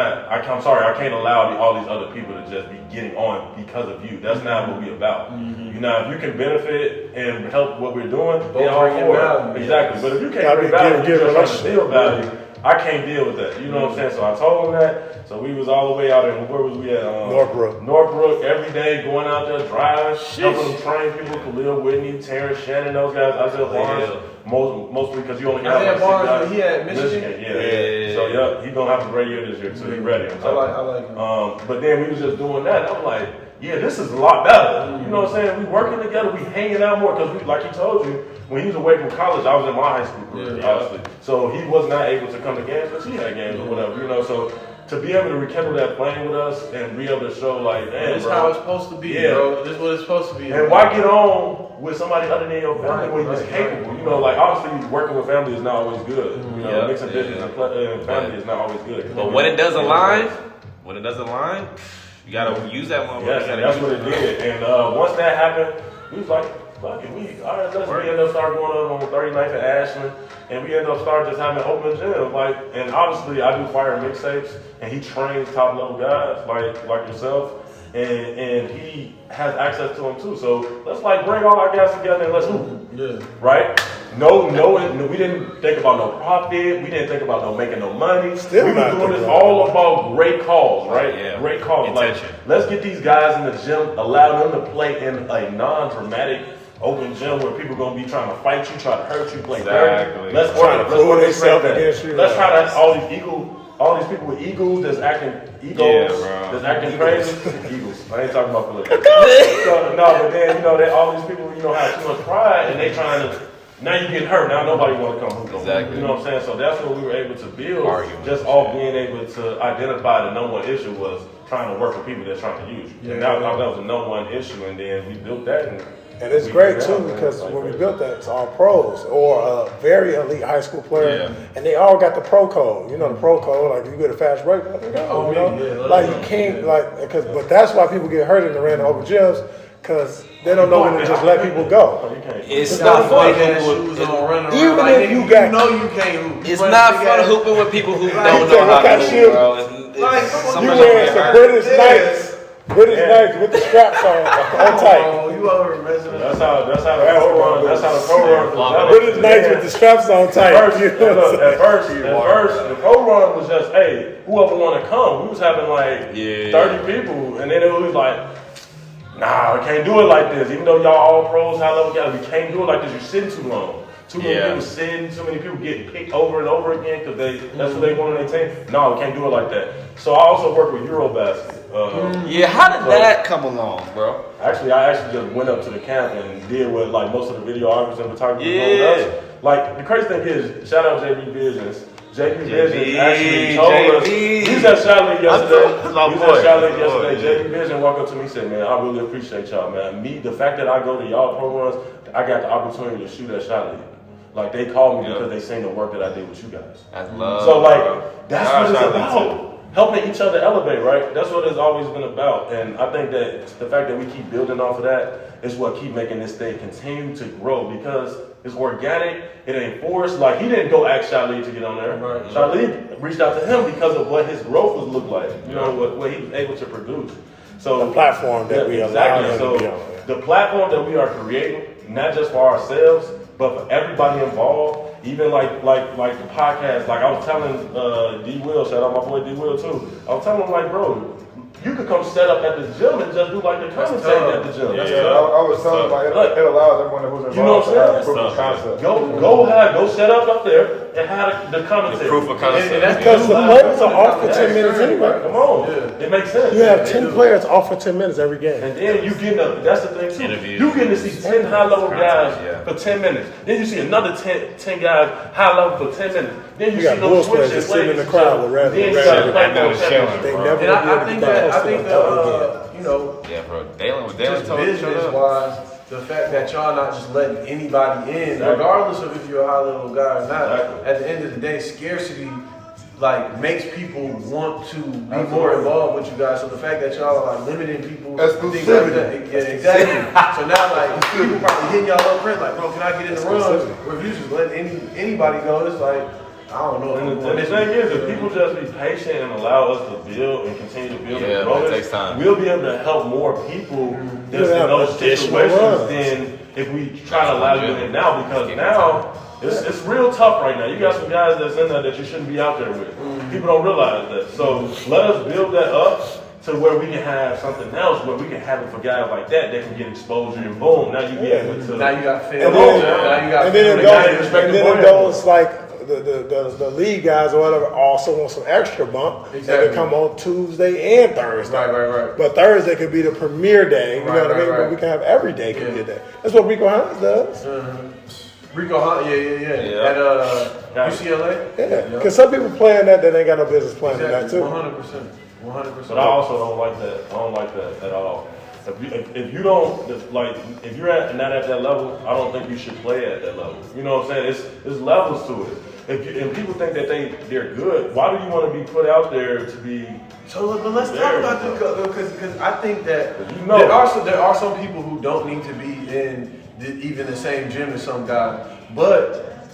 sorry, I can't allow all these other people to just be getting on because of you. That's not what we're about. You know, if you can benefit and help what we're doing, then all for it. Exactly. But if you can't bring value, you're just trying to steal value. I can't deal with that. You know what I'm saying? So I told him that. So we was all the way out there. Where was we at? Northbrook. Every day, going out there, driving, helping them train people. Khalil, Whitney, Terrence, Shannon, those guys. Isaiah Barnes. Mostly because you only have Isaiah Barnes, he at Michigan. Yeah. So yeah, he's gonna have a great year this year too. He's ready. I like him. But then we was just doing that. I'm like, yeah, this is a lot better. You know what I'm saying? We working together. We hanging out more because we, like he told you, when he was away from college, I was in my high school career, obviously. So he was not able to come to games, but he had games or whatever. You know, so to be able to rekindle that flame with us and be able to show like, damn, this is how it's supposed to be, bro. This is what it's supposed to be. And why get on with somebody other than your family when you're just capable? You know, like obviously working with family is not always good. You know, mixing business and family is not always good. But when it does align, you gotta use that moment. Yes, and that's what it did. And once that happened, we was like, fuck it, we ended up starting going on 39th and Ashland, and we ended up starting just having an open gym. Like, and obviously I do fire mixtapes, and he trains top level guys like yourself, and he has access to them too. So let's like bring all our guys together and let's hoop. Yeah. Right? No, we didn't think about no profit. We didn't think about no making no money. We were doing this all about great calls, right? Yeah. Great calls. Like, let's get these guys in the gym, allow them to play in a non-dramatic open gym where people gonna be trying to fight you, try to hurt you, play dirty. Let's try to prove themselves against you. Let's try to all these people with egos that's acting that's acting crazy. Egos. I ain't talking about political. But then all these people have too much pride and they trying to. Now you get hurt. Now nobody want to come hoop. Exactly. You know what I'm saying? So that's what we were able to build. Just all being able to identify the number one issue was trying to work with people that's trying to use you. And that was the number one issue, and then we built that. And it's great too because when we built that, it's all pros or a very elite high school player, and they all got the pro code. You know the pro code, like you get a fast break, like you can't but that's why people get hurt in the random open gyms because they don't know when to just let people go. It's not fun even if you got, you can't hoop. It's not fun hooping with people who don't know how to hoop, bro. You wearing some British Knights. With the straps on tight. Oh, you over messing up. That's how the pro run. British Knights with the straps on tight. At first, the pro run was just, hey, whoever want to come. We was having like 30 people, and then it was like, nah, we can't do it like this. Even though y'all all pros, high level guys, we can't do it like this. You're sitting too long. Too many people sitting, too many people getting picked over and over again because that's what they want on their team. No, we can't do it like that. So I also work with Eurobasket. How did that come along, bro? I actually just went up to the camp and did what like most of the videographers and photographers do with us. Like the crazy thing is, shout out JB Visions. JB Visions actually told us. He was at Charlotte yesterday. JB Vision walked up to me and said, "Man, I really appreciate y'all, man. The fact that I go to y'all programs, I got the opportunity to shoot at Charlotte. Like they called me because they seen the work that I did with you guys. That's love. So like that's what it's about. Helping each other elevate, right? That's what it's always been about. And I think that the fact that we keep building off of that is what keep making this thing continue to grow because it's organic, it ain't forced. Like he didn't go ask Shalee to get on there. Right. Shalee reached out to him because of what his growth was look like, you know, what he was able to produce. So the platform that we allow him to be on. The platform that we are creating, not just for ourselves, but for everybody involved. Even like the podcast, like I was telling D Will, shout out my boy D Will too. I was telling him like, bro, you could come set up at the gym and just do like the commentating at the gym. I was telling him like it allows everyone that was involved to have proof of concept. Go set up there and have the commentating. Proof of concept. Because the players are off for 10 minutes anyway. Come on, it makes sense. You have 10 players off for 10 minutes every game. And then you getting that's the thing too. You getting to see 10 high level guys for 10 minutes. Then you see another 10 guys high level for 10 minutes. Then you see those switches just sitting in the crowd with red. They never. I think bro. Dalen just business wise, the fact that y'all not just letting anybody in, regardless of if you're a high level guy or not. At the end of the day, scarcity like makes people want to be more involved with you guys. So the fact that y'all are like limiting people, things like that, yeah, exactly. So now like people probably hitting y'all up front, like, bro, can I get in the run? Or if you just let anybody go, it's like, I don't know. And the thing is, if people just be patient and allow us to build and continue to build and grow, it takes time. We'll be able to help more people just in those situations than if we try to allow you in now, because now it's real tough right now. You got some guys that's in there that you shouldn't be out there with. People don't realize that. So let us build that up to where we can have something else, where we can have it for guys like that can get exposure, and boom, now you be able to. Now you got film. And then those like the league guys or whatever also want some extra bump. Exactly. They come on Tuesday and Thursday. Right. But Thursday could be the premiere day. You know what I mean? But we can have every day can be a day. That's what Rico Hines does. Rico Hunt, yeah. At UCLA? Yeah, because some people playing that ain't got no business playing that too. 100%. But I also don't like that. I don't like that at all. If you don't like, if you're not at that level, I don't think you should play at that level. You know what I'm saying? It's levels to it. If people think that they're good, why do you want to be put out there to be? So, but let's talk about this because I think that there are some people who don't need to be in even the same gym as some guys, but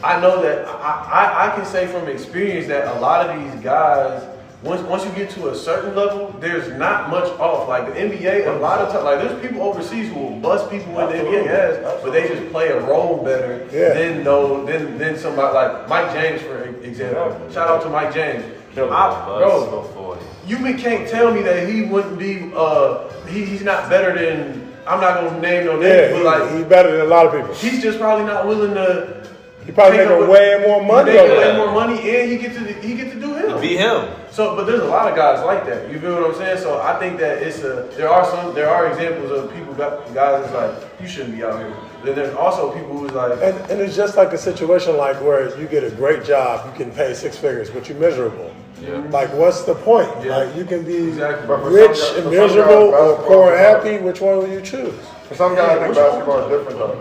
I know that I can say from experience that a lot of these guys, once you get to a certain level, there's not much off. Like the NBA, a lot of times, like there's people overseas who will bust people in the NBA has, but they just play a role better than somebody like Mike James, for example. Shout out to Mike James. Bro, you can't tell me that he wouldn't be. He's not better than. I'm not gonna name no names, but like he's better than a lot of people. He's just probably not willing to. He probably making way more money. Way more money, and he get to do him. Be him. So, but there's a lot of guys like that. You feel what I'm saying? So I think that there are examples of people guys that's like you shouldn't be out here. Then there's also people who's like, and it's just like a situation like where you get a great job, you can pay 6 figures, but you're miserable. Yeah. Like, what's the point? Yeah. Like, you can be rich and miserable or poor and happy. Which one will you choose? For some guys, I think basketball is different though.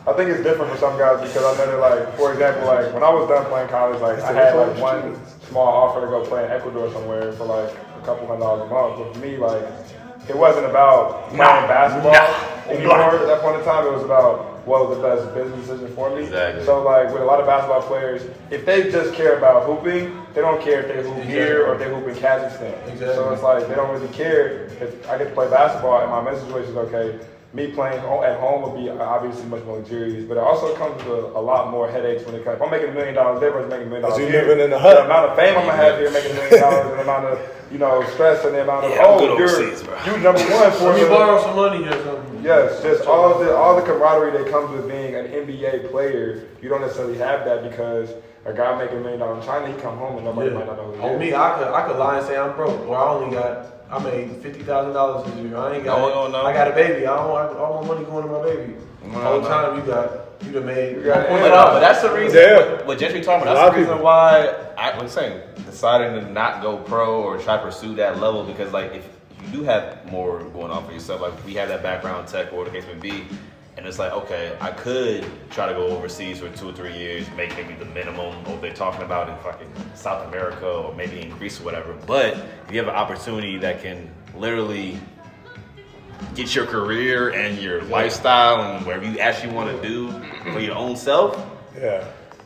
I think it's different for some guys because I know that, like, for example, like when I was done playing college, like I had like one small offer to go play in Ecuador somewhere for like a couple $100 a month. But for me, like, it wasn't about playing basketball anymore. At that point in time, it was about what was the best business decision for me. Exactly. So like with a lot of basketball players, if they just care about hooping, they don't care if they hoop here or if they hoop in Kazakhstan. Exactly. So it's like they don't really care if I get to play basketball and my mental situation is okay. Me playing at home would be obviously much more luxurious, but it also comes with a lot more headaches when it comes. If I'm making $1 million there versus making $1 million here, living in the hut. The amount of fame I'm gonna have here making $1 million and the amount of stress and the amount of you're number one for me. Borrow some money or something. Yes, just all the camaraderie that comes with being an NBA player. You don't necessarily have that because a guy making $1 million in China, he come home and nobody might not know who he is. On me, I could lie and say I'm broke, or I made $50,000 this year. I ain't got. I got a baby. I want my money going to my baby. The whole time you done made. But that's the reason. What Gentry talking about. That's the reason why I'm saying deciding to not go pro or try to pursue that level, because like if you do have more going on for yourself, like we have that background tech or the case may be. And it's like, okay, I could try to go overseas for 2 or 3 years, make maybe the minimum of what they're talking about in fucking South America or maybe in Greece or whatever. But if you have an opportunity that can literally get your career and your lifestyle and whatever you actually want to do for your own self,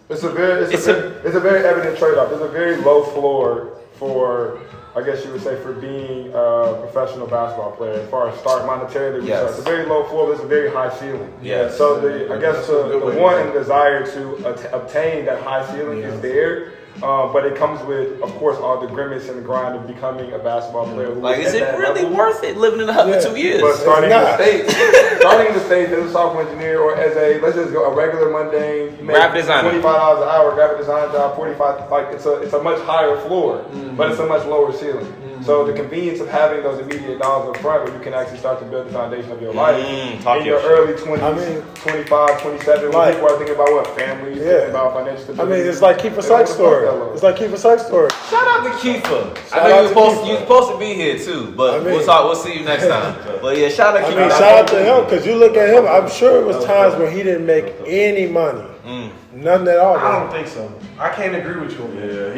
it's a very evident trade-off. There's a very low floor for, I guess you would say, for being a professional basketball player as far as start monetarily. Yes. It's a very low floor, there's a very high ceiling. Yes. So the want and desire to obtain that high ceiling is there. But it comes with, of course, all the grimace and the grind of becoming a basketball player. Like, is it really worth it living in the hut for 2 years? But starting in the States as a software engineer or as a regular mundane, you make $25 an hour, graphic design job, 45, like it's a much higher floor, but it's a much lower ceiling. So the convenience of having those immediate dollars up front where you can actually start to build the foundation of your life in your early 20s, 25, 27, when people are thinking about what, families, thinking about financial stability. I mean, it's like Kiefer Sykes' story. It's like Kiefer Sykes' story. Shout out to Kiefer. I know you're supposed to be here too, but we'll see you next time. But yeah, shout out to Kiefer. Shout out to him, because you look at him, I'm sure it was times where he didn't make any money. Nothing at all. I don't think so. I can't agree with you on that.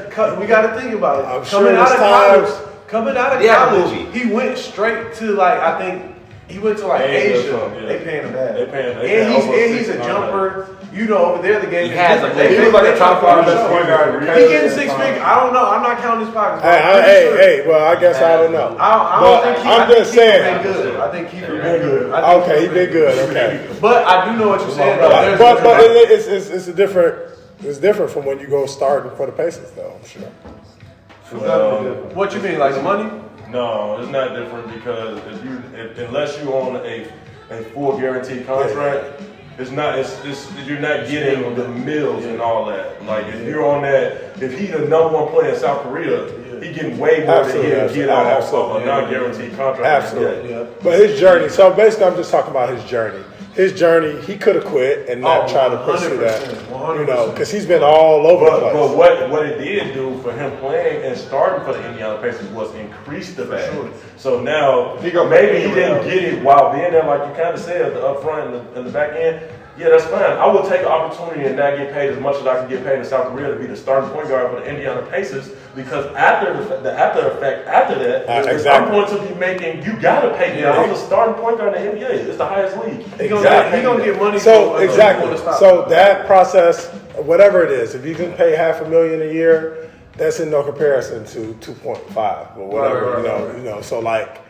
Because we got to think about it. I'm sure it was times. Coming out of college, he went straight to like, I think, he went to like Asia. They paying him bad. And he's a jumper. You know, over there the game. He has a He was like a top 5 best point guard. He getting 6 figures. I don't know. I'm not counting his pockets. Hey, well, I guess I don't know. I don't think I'm just saying. Been good. I think Kiefer been good. Okay, he been good. Okay. But I do know what you're saying. But it's a different. It's different from when you go starting for the Pacers, though. I'm sure. What you mean, like the money? No, it's not different because unless you own a full guaranteed contract, it's you're not getting the meals and all that. Like if you're on that, if he's the number 1 player in South Korea, he's getting way more than he'll get out of a non-guaranteed contract. Absolutely. But his journey. So basically, I'm just talking about his journey. His journey, he could have quit and not try to pursue that, you know, because he's been all over the place. But what it did do for him playing and starting for the Indiana Pacers was increase the bag. Sure. So now maybe he didn't get it while being there, like you kind of said, the upfront and the back end. Yeah, that's fine. I would take an opportunity and not get paid as much as I can get paid in South Korea to be the starting point guard for the Indiana Pacers, because after that, exactly. I'm going to be making. You gotta pay me. I'm the starting point guard in the NBA. It's the highest league. He gonna get money. So exactly. So that process, whatever it is, if you can pay $500,000 a year, that's in no comparison to 2.5 or whatever. You know. So like.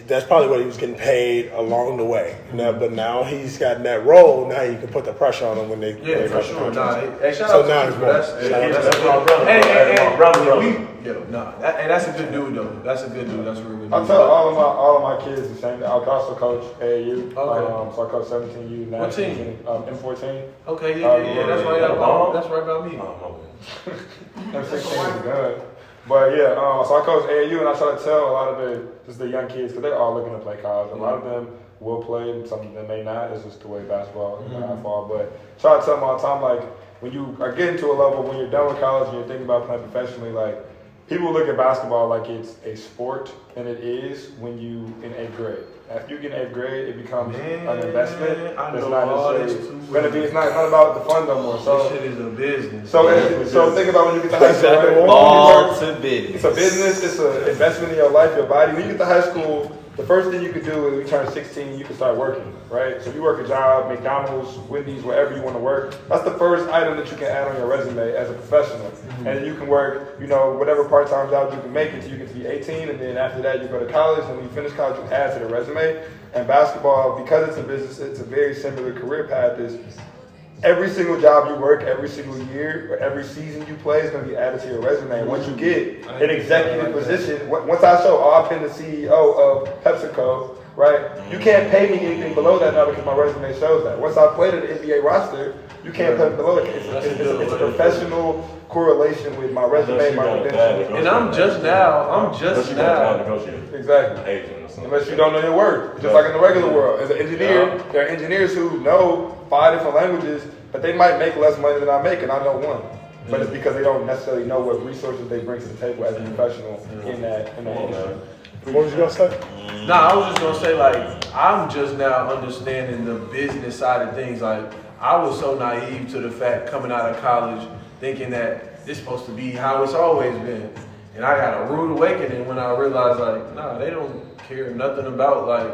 That's probably what he was getting paid along the way. But now he's gotten that role. Now you can put the pressure on him when they for sure. Shout so out now to it's you. more. That's my brother. That's a good dude though. That's a good dude. That's a really good dude. I tell all of my kids the same thing. I also coach AAU. Okay. So I coach 17U. What team? M14. Okay, yeah. That's right about me. M16 is good. But yeah, so I coach AAU, and I try to tell a lot of the young kids, because they're all looking to play college. A lot of them will play, and some of them may not. It's just the way basketball is fall. But try to tell them all the time, like, when you are getting to a level, when you're done with college and you're thinking about playing professionally, like, people look at basketball like it's a sport, and it is when you in 8th grade. After you get in 8th grade, it becomes an investment. It's not necessarily going to be. It's not about the fun no more. So this shit is a business. So think about when you get to high school. Right? Ball2Business. It's a business. It's an investment in your life, your body. When you get to high school, the first thing you can do is when you turn 16, you can start working, right? So if you work a job, McDonald's, Wendy's, wherever you want to work, that's the first item that you can add on your resume as a professional. And you can work, whatever part-time job you can make until you get to be 18, and then after that you go to college, and when you finish college, you add to the resume. And basketball, because it's a business, it's a very similar career path. Is every single job you work, every single year, or every season you play is going to be added to your resume. And once you get an executive position, once I show, I've been the CEO of PepsiCo, right? You can't pay me anything below that now because my resume shows that. Once I played at the NBA roster, you can't put below it. It's a professional correlation with my resume, my credentials. And I'm just now. Exactly. Unless you don't know your worth. Just like in the regular world. As an engineer, there are engineers who know 5 different languages, but they might make less money than I make, and I know one. But it's because they don't necessarily know what resources they bring to the table as a professional in that industry. What was you gonna say? I was just gonna say, like, I'm just now understanding the business side of things. Like, I was so naive to the fact coming out of college thinking that this is supposed to be how it's always been. And I got a rude awakening when I realized, like, nah, they don't care nothing about, like,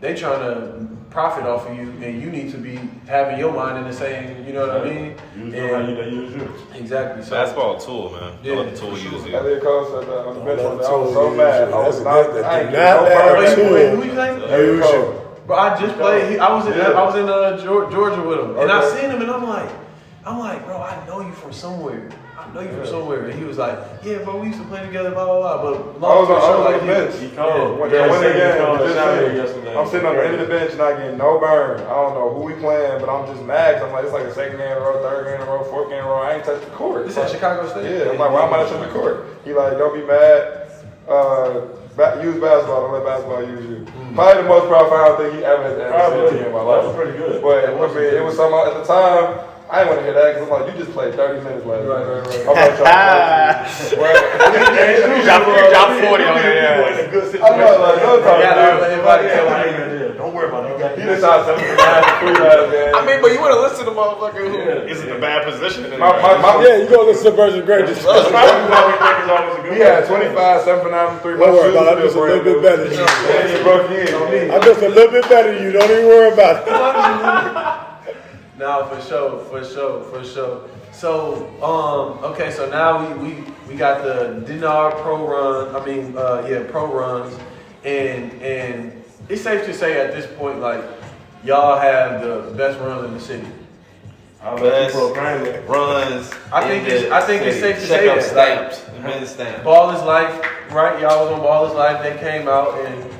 they trying to profit off of you, and you need to be having your mind in the same, you know what I mean? Use them how they use you. Exactly. So Basketball tool, man. Yeah. Let the tool use you. Elliot Cole said that on the bench one day. I was so mad. I was not. I ain't Who you think? But I just played. I was in Georgia with him, and I seen him, and I'm like, I'm like, bro, I know you from somewhere. And he was like, yeah, bro, we used to play together, blah, blah, blah. But I was on the bench. He called. When the game, Yesterday. I'm sitting on the end of the bench, not getting no burn. I don't know who we playing, but I'm just mad. 'Cause I'm like, it's like a second game in a row, third game in a row, fourth game in a row. I ain't touched the court. This at Chicago State? Yeah, I'm like, why am I not touching the court? He like, don't be mad. Use basketball, don't let basketball use you. Probably the most profound thing he ever said to me in my life. That was pretty good. But I mean, it was something at the time. I didn't want to hear that because I'm like, you just played 30 minutes last night. I'm not trying to play. You dropped 40 on it, yeah. In a good situation. I'm not like, Don't worry about it. he just shot 7 for 9 for 3 last game. I mean, but you want to listen to motherfucker who isn't in a bad position. Yeah, you go listen to Virgin Great. That's why we think it's always a good He had 25, 7 for 9 for 3. Don't worry about it. I'm just a little bit better than you. He broke in on me. I'm just a little bit better than you. Don't even worry about it. No, for sure. So, okay, so now we got the Denard pro run. Pro runs, and it's safe to say at this point, like, y'all have the best runs in the city. I'll let you proclaim it. Runs. I think it's safe to say Check up that. stamps. Men's stamps. Ball is Life, right? Y'all was on Ball is Life. They came out and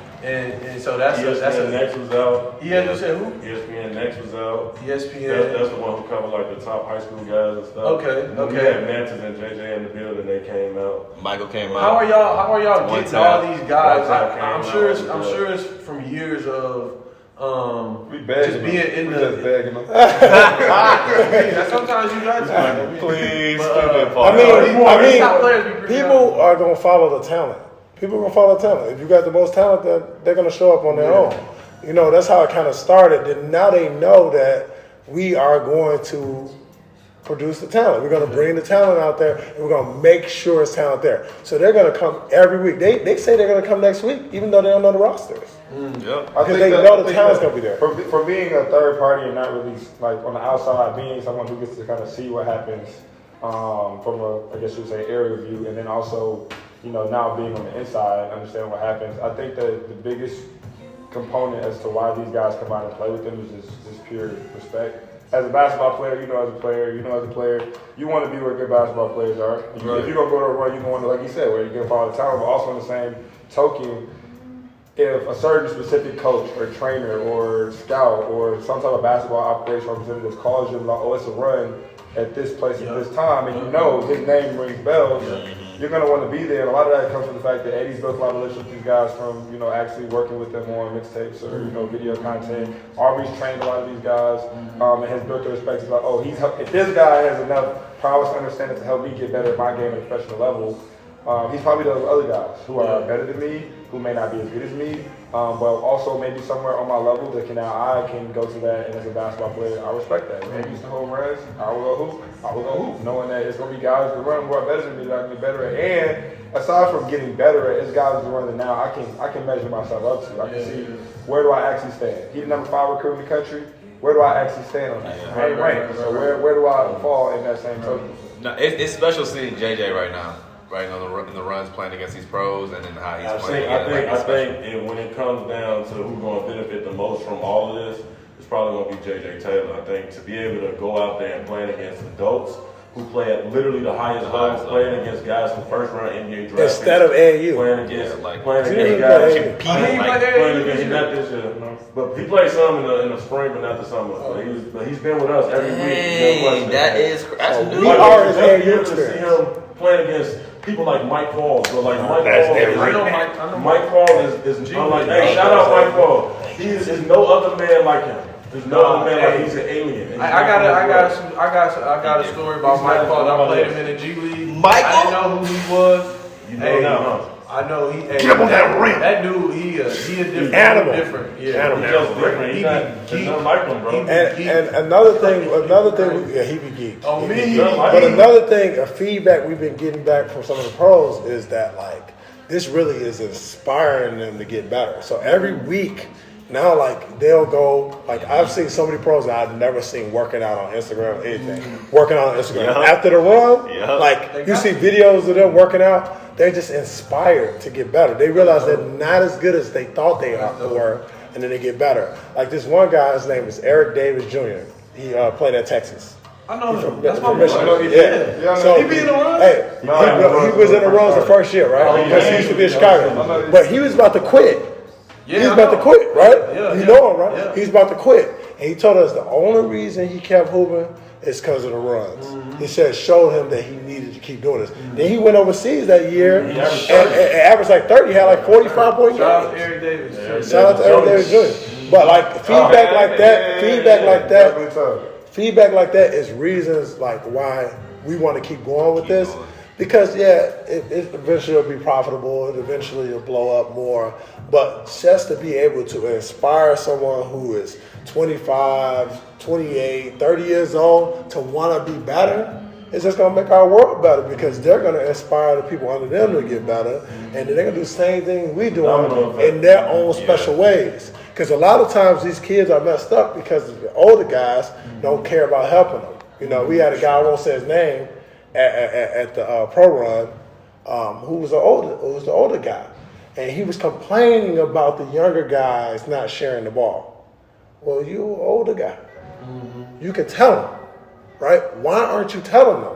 so that's ESPN a Next was out. You said who? ESPN Next was out. ESPN. That's the one who covered like the top high school guys and stuff. Okay. We had Mantis and JJ in the building. They came out. Michael came out. How are y'all One getting time. all these guys? One time I'm sure it's from years of We begging just being in we the. just begging him. Sometimes you got to. Please, People are gonna follow the talent. People are gonna follow the talent. If you got the most talent, they're gonna show up on their own. You know, that's how it kind of started. And now they know that we are going to produce the talent. We're going to bring the talent out there, and we're going to make sure it's talent there. So they're going to come every week. They say they're going to come next week, even though they don't know the rosters. Because they know the talent's going to be there. For being a third party and not really like on the outside, being someone who gets to kind of see what happens from I guess you would say, area view, and then also, now being on the inside, understanding what happens. I think that the biggest component as to why these guys come out and play with them is just pure respect. As a basketball player, as a player, you want to be where good basketball players are. If you're going to go to a run, you're going to, like you said, where you're going to follow the talent, but also in the same token, if a certain specific coach or trainer or scout or some type of basketball operation representative calls you like, oh, it's a run at this place at this time, and his name rings bells, you're going to want to be there. And a lot of that comes from the fact that Eddie's built a lot of relationships with these guys from, actually working with them on mixtapes or, video content. Aubery's trained a lot of these guys and has built the respect. He's like, if this guy has enough prowess and understanding to help me get better at my game at a professional level, he's probably those other guys who are better than me, who may not be as good as me, but also maybe somewhere on my level that I can go to that, and as a basketball player, I respect that. When they used to hold runs, I will go hoop, knowing that it's going to be guys that run who are better than me that I can get better at. And aside from getting better at, it's guys that run that now I can measure myself up to. I can see where do I actually stand. He's the number 5 recruit in the country. Where do I actually stand on that? I ain't ranked. So where do I fall in that same token? No, it's special seeing JJ right now. Right in the runs playing against these pros, and then how he's playing. I think when it comes down to who's going to benefit the most from all of this, it's probably going to be JJ Taylor. I think to be able to go out there and play against adults who play at literally the highest level, playing against guys from first round NBA draft instead of AAU, playing against guys competing playing against not this year, but he played some in the spring, but not the summer. But he's been with us every week. That's new. We are his AAU to see him playing against people like Mike Paul, Mike Paul is unlike. Hey, shout out Mike Paul. He is no other man like him. There's no other man like he's an alien. I got a story about Mike Paul. I played him in the G League. I didn't know who he was. You know now, huh? I know he. Get up on that rim. That dude, he a different animal. Different. Yeah. Animal. He's just different. He's not like him, bro. And another thing, he be geeked. On me. But another thing, a feedback we've been getting back from some of the pros is that this really is inspiring them to get better. So every week now, they'll go, I've seen so many pros that I've never seen working out on Instagram or anything. Working out on Instagram. After the run, you see videos of them working out, they're just inspired to get better. They realize they're not as good as they thought they were, and then they get better. Like this one guy, his name is Eric Davis Jr. He played at Texas. I know He's him. from- That's my from boy. Michigan. Yeah. Yeah. So He be in the runs? Hey, No, he was in the runs the first year, right? Because he used to be in Chicago. But he was about to quit. Yeah, He's I about to know. quit, right? Yeah, you yeah. know him, right? Yeah. He's about to quit. And he told us the only reason he kept hooping is because of the runs. He said showed him that he needed to keep doing this. Then he went overseas that year and averaged like 30. He had like 45 point Shout out to games. Arie Davis. Shout out to Arie Davis Jr. But like feedback like that, Definitely tough. feedback like that is reasons like why we want to keep going with this. Because it eventually will be profitable, it eventually will blow up more. But just to be able to inspire someone who is 25, 28, 30 years old to want to be better, it's just going to make our world better because they're going to inspire the people under them to get better. And then they're going to do the same thing we do in their own special ways. Because a lot of times these kids are messed up because the older guys don't care about helping them. You know, we had a guy, I won't say his name, at the pro run, who was the older guy, and he was complaining about the younger guys not sharing the ball. Well, you an older guy, you can tell them, right? Why aren't you telling them?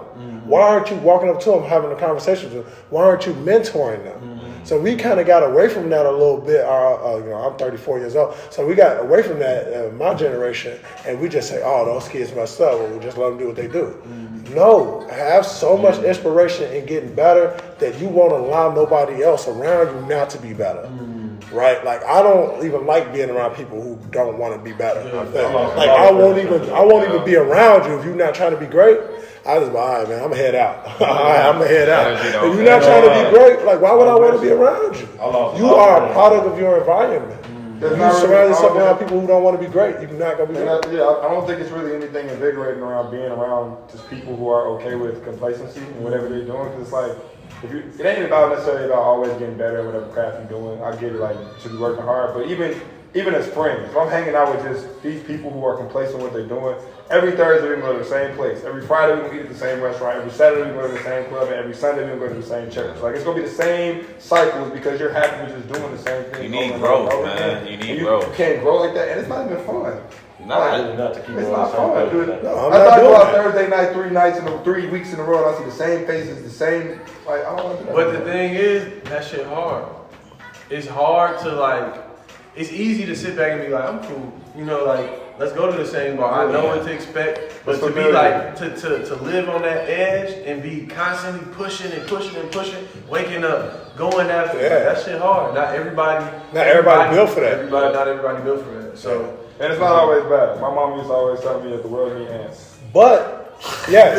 Why aren't you walking up to them, having a conversation with them? Why aren't you mentoring them? So we kind of got away from that a little bit. I'm 34 years old, so we got away from that, my generation, and we just say, "Oh, those kids messed up. Well, we just let them do what they do." No, have so much inspiration in getting better that you won't allow nobody else around you not to be better. Right? Like I don't even like being around people who don't want to be better. Like I won't even be around you if you're not trying to be great. I just, all right, man, I'm gonna head out. All right, I'm gonna head out. If you're not trying to be great, like why would I want to be around you? You are a product of your environment. You surround yourself around people who don't want to be great, you're not gonna be great. I don't think it's really anything invigorating around being around just people who are okay with complacency and whatever they're doing. Because it's like, it ain't about necessarily about always getting better at whatever craft you're doing. I get it, like you should be working hard, but even as friends, if I'm hanging out with just these people who are complacent with what they're doing, every Thursday we can go to the same place. Every Friday we can eat at the same restaurant. Every Saturday we can go to the same club. And every Sunday we can go to the same church. Like it's gonna be the same cycles because you're happy with just doing the same thing. You need growth, man. You need growth. You can't grow like that, and it's not even fun. It's not fun, dude. No, I go out Thursday night, 3 weeks in a row, and I see the same faces, the same. Like I don't want to do that. But the thing is, that shit hard. It's hard to like. It's easy to sit back and be like, I'm cool. You know, like, let's go to the same bar. I know what to expect. But to be like, to live on that edge and be constantly pushing and pushing and pushing, waking up, going after that shit hard. Not everybody built for that. Not everybody built for that. So and it's not always bad. My mom used to always tell me that the world needs ants. But yes,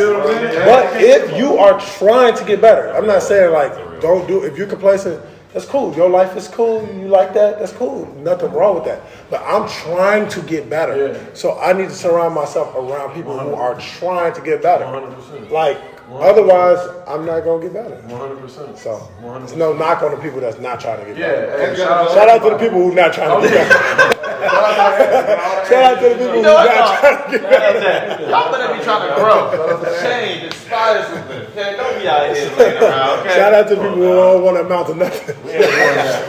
but if you are trying to get better, I'm not saying like don't do. If you're complacent, that's cool. Your life is cool. You like that? That's cool. Nothing wrong with that. But I'm trying to get better. Yeah. So I need to surround myself around people 100%. Who are trying to get better. 100%. Like, 100%. Otherwise, I'm not going to get better. 100%. So, 100%. there's no knock on the people that's not trying to get better. Hey, shout out to the people who are not trying to get better. Shout out to the people who are not trying to get better. Y'all better be trying to grow, change, inspire something. Okay, don't be out here playing around. Okay? Shout out to the people who don't want to amount to nothing. We're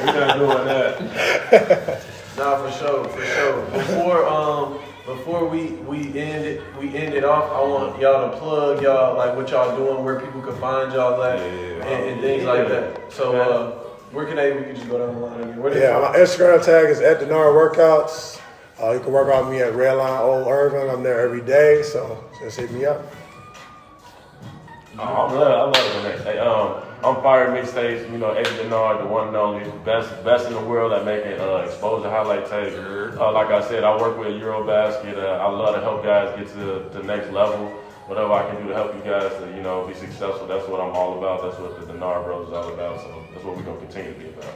not doing that. Nah, for sure. Before we end it off, I want y'all to plug y'all like what y'all doing, where people can find y'all at, and things like that. So where can we can just go down the line again? My Instagram tag is at Denard Workouts. You can work on me at Redline Old Irvin. I'm there every day, so just hit me up. I love it. Hey, I'm Fire Mixtapes, Eddie Denard, the one and only, best in the world at making exposure highlight tapes. Like I said, I work with Eurobasket. I love to help guys get to the next level. Whatever I can do to help you guys to, be successful, that's what I'm all about. That's what the Denard Bros is all about. So that's what we're going to continue to be about.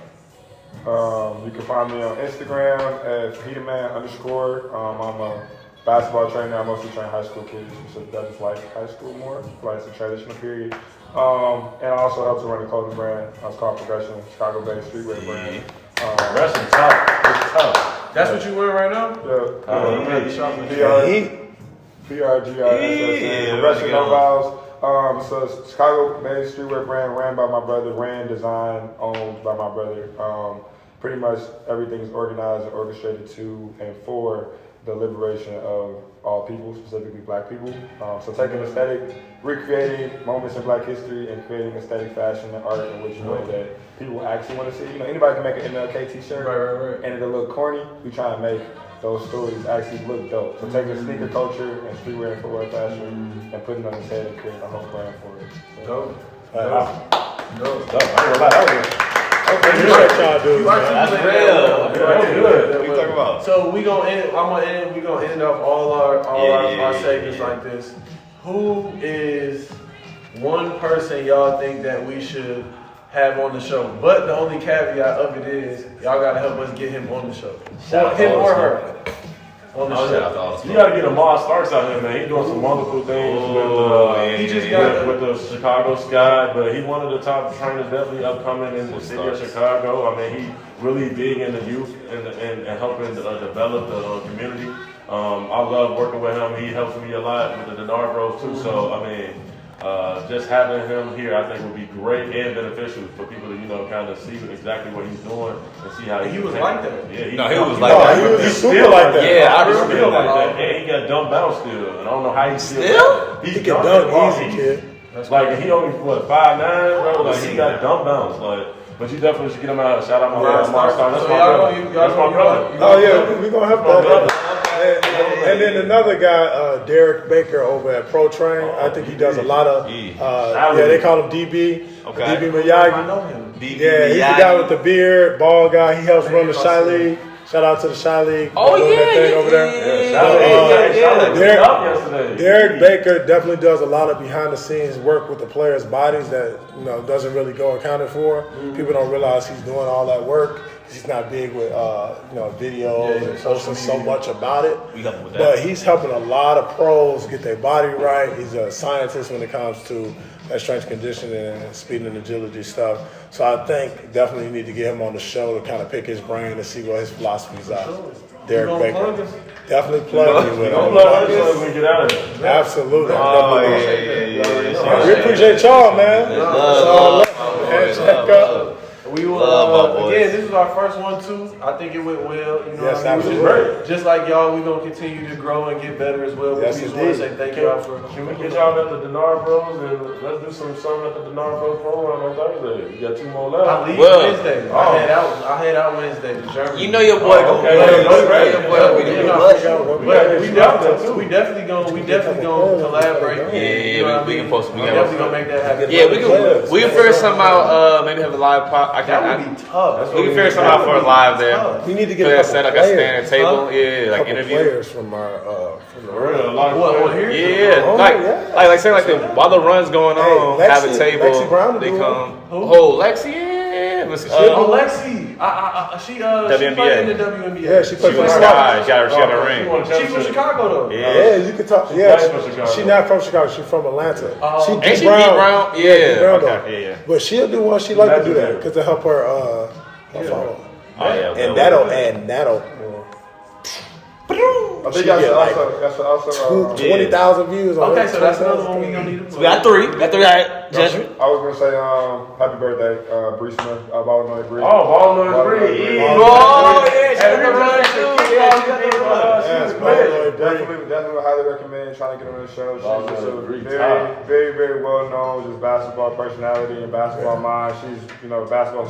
You can find me on Instagram at Peterman_. I'm a basketball trainer. I mostly train high school kids, so that just like high school more. Like it's a transitional period. And I also help to run a clothing brand. It's called Progression, Chicago-based streetwear brand. Progression tough. It's tough. That's what you wearing right now? Yeah. PRGIS. Progression No Vowels. So it's Chicago-based streetwear brand ran by my brother, designed, owned by my brother. Pretty much everything is organized and orchestrated to and for the liberation of all people, specifically black people. So taking aesthetic, recreating moments in black history and creating aesthetic fashion and art in which way that people actually want to see. You know, anybody can make an MLK t-shirt and it'll look corny. We try to make those stories actually look dope. So taking sneaker culture and streetwear and footwear fashion and putting it on his head and creating a whole brand for it. So, That's real. What you talking about? So we gonna end off all our segments like this. Who is one person y'all think that we should have on the show? But the only caveat of it is y'all gotta help us get him on the show. Him or her on the show. You gotta get Ahmad Starks out here, man. He's doing some wonderful things with the Chicago Sky, but he's one of the top trainers definitely upcoming in the city of Chicago. I mean, he's really big in the youth and helping develop the community. I love working with him. He helps me a lot with the Denard Bros too. So I mean, just having him here, I think would be great and beneficial for people to kind of see exactly what he's doing and see how he was like that. Yeah, he was like that. He was super like that. Yeah, I remember still like that. that. And he got dumb bounce still, and I don't know how he Still? He can dunk easy, kid. Like he only 5'9", bro. Like he got dumb bounce, but you definitely should get him out. Shout out my brother. That's my brother. That's my brother. Oh yeah, we gonna have that. And then another guy, Derek Baker over at Pro Train. I think he does a lot of. They call him DB. Okay. DB Miyagi. I know him. He's the guy with the beard, ball guy. He helps run the Shy League. Shout out to the Shy League. Oh Derek Baker definitely does a lot of behind the scenes work with the players' bodies that doesn't really go accounted for. People don't realize he's doing all that work. He's not big with videos and posting so much about it. But he's helping a lot of pros get their body right. He's a scientist when it comes to that strength conditioning and speed and agility stuff. So I think definitely you need to get him on the show to kind of pick his brain and see what his philosophies are. Derek Baker. Definitely plug me with him. Get out of here. Absolutely. Yeah. We appreciate y'all, man. Check up. We will, again, this is our first one too. I think it went well. Yes, absolutely. Just like y'all, we're going to continue to grow and get better as well. Yes, we just want to say thank y'all for. Can we get y'all at the Denard Bros and let's do something at the Denard Bros program on Thursday? We got 2 more left. I leave Wednesday. I head out Wednesday to Germany. You know your boy gonna be we definitely gonna collaborate. Yeah, we can post. We definitely gonna make that happen. Yeah, we can figure something out. Maybe have a live pod. That would be tough. We can figure something out for a live there. We need to get a set like a standing table. Yeah, like interview. Players from our from the like saying like while the run's going on, have a table. Lexi Brown they come. Oh, Lexi, yeah. Lexi. She fighting in the WNBA. Yeah, she played for Sky. She got a ring. She's from Chicago though. Yeah, you can talk. Yeah, she's not from Chicago. She's from Atlanta. She D Brown. Yeah. But she'll do one. She like to do that because to help her. Follow. And that'll. I think that's also 20,000 views. Okay, so that's another one we gonna need to. We got three. All right, Gentry. I was gonna say happy birthday, Bree Smith. Ball2Business Bree. Oh, Ball2Business Bree. Oh yeah, she got the run too. Definitely would highly recommend trying to get her on the show. She's just a very, very well known just basketball personality and basketball mind. She's a basketball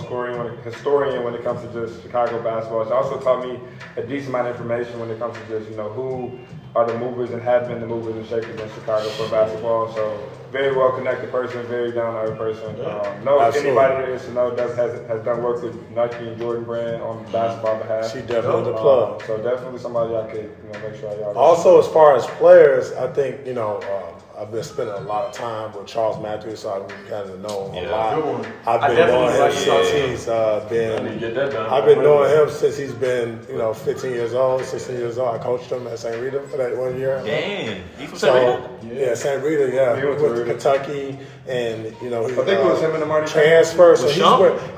historian when it comes to just Chicago basketball. She also taught me a decent amount of information when it comes to just who are the movers and have been the movers and shakers in Chicago for basketball. So very well connected person, very down to earth person. Anybody that is to know has done work with Nike and Jordan brand on basketball behalf. She definitely the plug. So definitely somebody I could make sure y'all. Also, as far as players, I think I've been spending a lot of time with Charles Matthews, so I've kind of known a lot. I've been knowing him since he's I've been knowing him since he's been 15 years old, 16 years old. I coached him at St. Rita for that 1 year. Damn, he from St. Rita? Yeah, St. Rita. Yeah, he went to Kentucky, and he I think it was him and the Marty transfer. So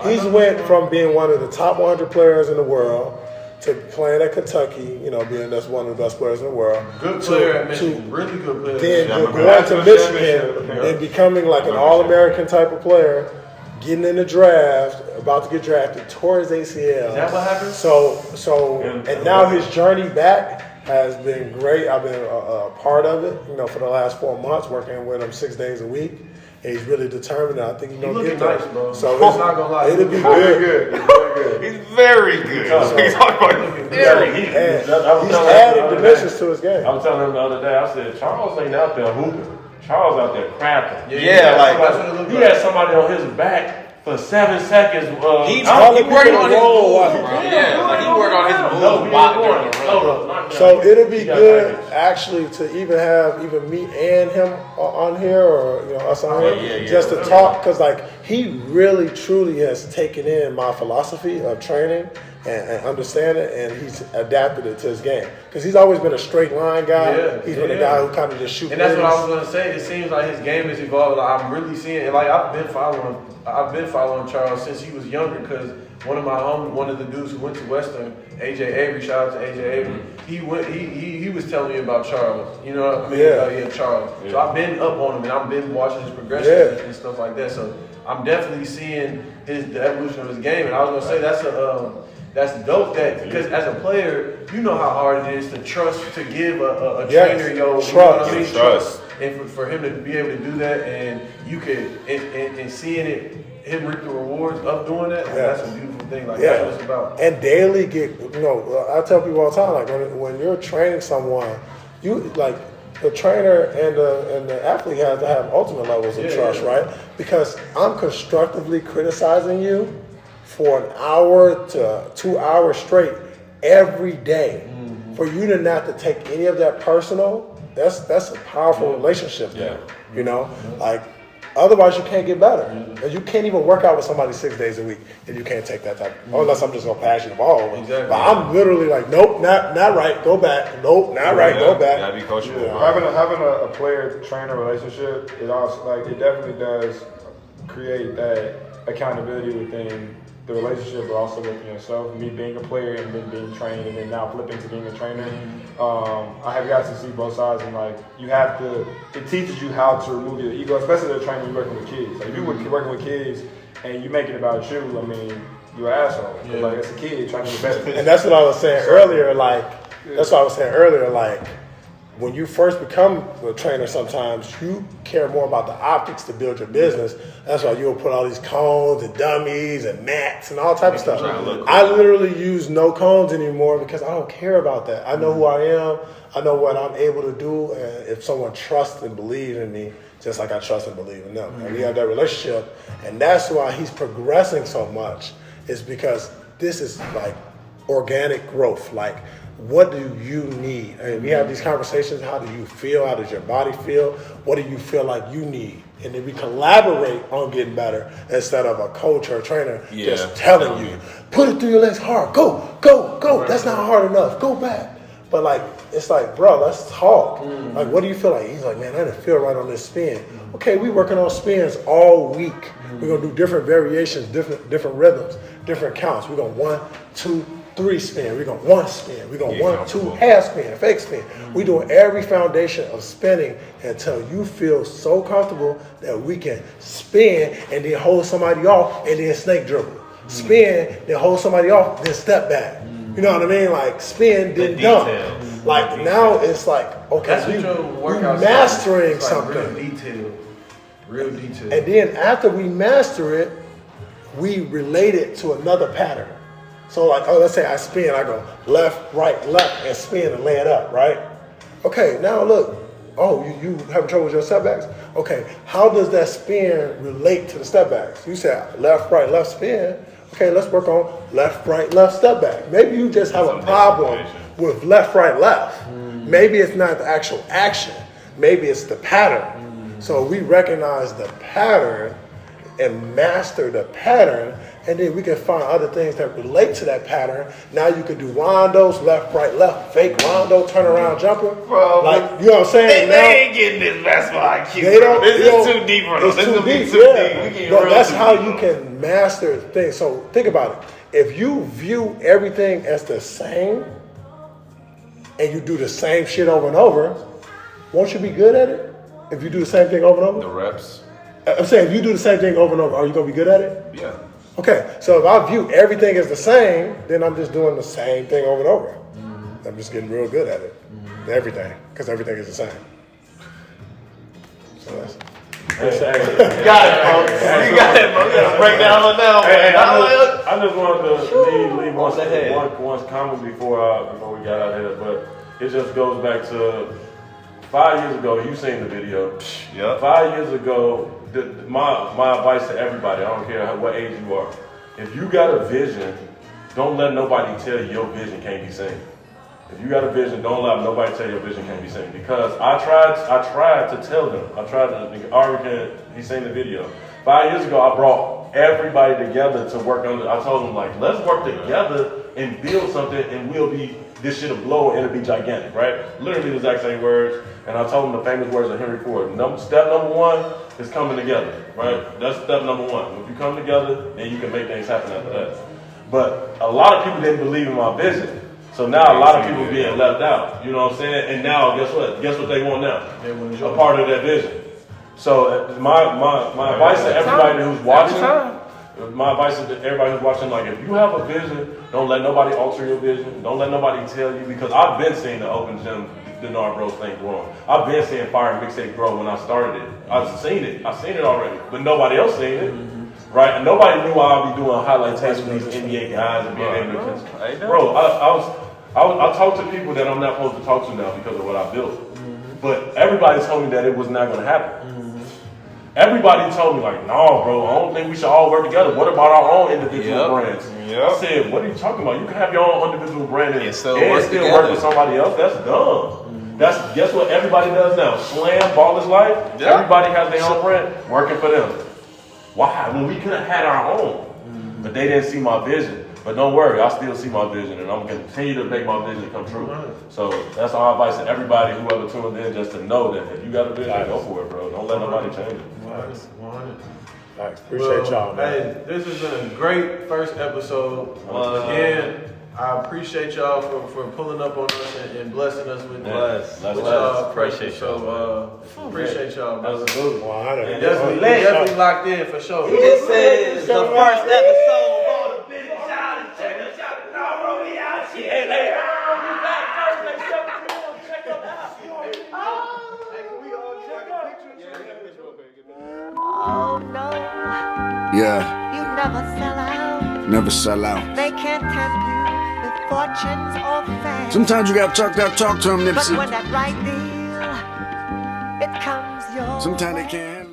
he's went from being one of the top 100 players in the world to playing at Kentucky, being that's one of the best players in the world. Good player at Michigan, really good player. Then going to Michigan and becoming like an All-American type of player, getting in the draft, about to get drafted, tore his ACL. Is that what happened? So, and now his journey back has been great. I've been a part of it, for the last 4 months, working with him 6 days a week. And he's really determined. And I think he's gonna get there. Nice, bro. So it's not gonna lie. It'll be good. He's very good. He's talking about very good. He's adding dimensions to his game. I was telling him the other day, I said, Charles ain't out there hooping. Charles out there crapping. Yeah, like that's what it looked like. He had somebody on his back for 7 seconds. He working on his move, bro. Yeah, like he working on his move. So it'll be good actually to even me and him on here, or us on here, just to talk, because like he really truly has taken in my philosophy of training and understand it, and he's adapted it to his game. Because he's always been a straight line guy. He's been a guy who kind of just shoots. And that's what I was gonna say. It seems like his game is evolving. Like, I'm really seeing it. Like I've been following Charles since he was younger. Because one of the dudes who went to Western, AJ Avery, shout out to AJ Avery. He was telling me about Charles. You know what I mean? Charles. Yeah. So I've been up on him, and I've been watching his progression and stuff like that. So I'm definitely seeing the evolution of his game. And I was gonna say that's dope, that because as a player, you know how hard it is to trust, to give a trainer your trust. And for him to be able to do that, and you could, and seeing him reap the rewards of doing that, that's a beautiful thing. Like that's what it's about. And daily I tell people all the time, like when you're training someone, you like the trainer and the athlete has to have ultimate levels of trust, right? Because I'm constructively criticizing you for an hour to 2 hours straight every day. For you to not to take any of that personal, that's a powerful relationship there. Like otherwise you can't get better. And you can't even work out with somebody 6 days a week if you can't take that type. Unless I'm just gonna pass you the ball over. Exactly. But I'm literally like, nope, not right, go back. Nope, not right, go back. Gotta be coachable. Having a player-trainer relationship, it definitely does create that accountability within the relationship, but also within yourself. Me being a player and then being trained, and then now flipping to being a trainer. I have got to see both sides, and it teaches you how to remove your ego, especially the trainer you're working with kids. Like if you're working with kids and you make it about you, I mean, you're an asshole. Like it's a kid trying to get better. And that's what I was saying earlier. When you first become a trainer, sometimes you care more about the optics to build your business. That's why you'll put all these cones and dummies and mats and all type of stuff. I literally use no cones anymore because I don't care about that. I know who I am. I know what I'm able to do. And if someone trusts and believes in me, just like I trust and believe in them. And we have that relationship. And that's why he's progressing so much, is because this is like organic growth. Like, what do you need? I mean, we have these conversations. How do you feel? How does your body feel? What do you feel like you need? And then we collaborate on getting better instead of a coach or a trainer just telling you, put it through your legs hard. Go, go, go. That's not hard enough. Go back. But it's like, bro, let's talk. Like, what do you feel like? He's like, man, I didn't feel right on this spin. Okay, we working on spins all week. We're gonna do different variations, different rhythms, different counts. We're gonna 1, 2, 3 spin. We're going 1 spin. We're going 1, 2 half spin, fake spin. We're doing every foundation of spinning until you feel so comfortable that we can spin and then hold somebody off and then snake dribble. Spin, then hold somebody off, then step back. You know what I mean? Like spin, then dump. Like now it's like, okay, we mastering something. Real detail. And then after we master it, we relate it to another pattern. So let's say I spin, I go left, left, and spin and lay it up, right? Okay, now look, you having trouble with your step backs? Okay, how does that spin relate to the step backs? You said left, spin. Okay, let's work on left, step back. Maybe you just have a problem with left. Maybe it's not the actual action. Maybe it's the pattern. So we recognize the pattern and master the pattern, and then we can find other things that relate to that pattern. Now you can do rondos, left, fake rondo, turnaround jumper. Bro, you know what I'm saying? They ain't getting this basketball IQ. This is too deep for us. This is going to be too deep. But that's how you can master things. So think about it. If you view everything as the same, and you do the same shit over and over, won't you be good at it? If you do the same thing over and over? The reps. I'm saying, if you do the same thing over and over, are you going to be good at it? Yeah. Okay, so if I view everything as the same, then I'm just doing the same thing over and over. I'm just getting real good at it. Everything, because everything is the same. So that's. Hey, You got it, folks. You got it, folks. You gotta break down on that one. Hey, I just wanted to leave one comment before we got out of here, but it just goes back to 5 years ago. You seen the video? Yep. 5 years ago, my advice to everybody, I don't care what age you are, if you got a vision, don't let nobody tell you your vision can't be seen. If you got a vision, don't let nobody tell you your vision can't be seen. Because I tried to tell them. Arie, he's seen the video. 5 years ago, I brought everybody together to work on it. I told them, like, let's work together and build something, and this shit'll blow and it'll be gigantic, right? Literally the exact same words. And I told them the famous words of Henry Ford. Step number one is coming together, right? That's step number one. If you come together, then you can make things happen after that. But a lot of people didn't believe in my vision. So now a lot of people being left out. You know what I'm saying? And now, guess what? Guess what they want now? They want a part of that vision. So my advice to everybody who's watching, like, if you have a vision, don't let nobody alter your vision. Don't let nobody tell you, because I've been seeing the open gym Denard Bros thing growing. I've been seeing Fire Mixtape grow when I started it. I've seen it already, but nobody else seen it. Right? And nobody knew I'd be doing highlight tapes with these NBA guys and being able to. Bro, I talk to people that I'm not supposed to talk to now because of what I built. But everybody told me that it was not going to happen. Everybody told me, like, no, bro, I don't think we should all work together. What about our own individual brands? I said, what are you talking about? You can have your own individual brand and still work with somebody else. That's dumb. Guess what everybody does now? Slam, Ball is Life. Everybody has their own brand working for them. Why? When we could have had our own. But they didn't see my vision. But don't worry, I still see my vision, and I'm going to continue to make my vision come true. So that's our advice to everybody, whoever tuned in, just to know that if you got a vision, go for it, bro. Don't let nobody change it. 100. Appreciate y'all, man. Hey, this has been a great first episode. Again, I appreciate y'all for pulling up on us and blessing us with y'all. Appreciate y'all. Appreciate y'all, brother. Absolutely. And definitely locked in for sure. This is the first episode. Ball2Business. Shout out to we out here. Hey, later. We back Thursday, 7 p.m. Check them out. Oh no, Yeah, you never sell out. never sell out. They can't tempt you with fortunes or fame. Sometimes you gotta talk that talk to them, But Nipsey. when that right deal, it comes your Sometimes they way. can't handle it.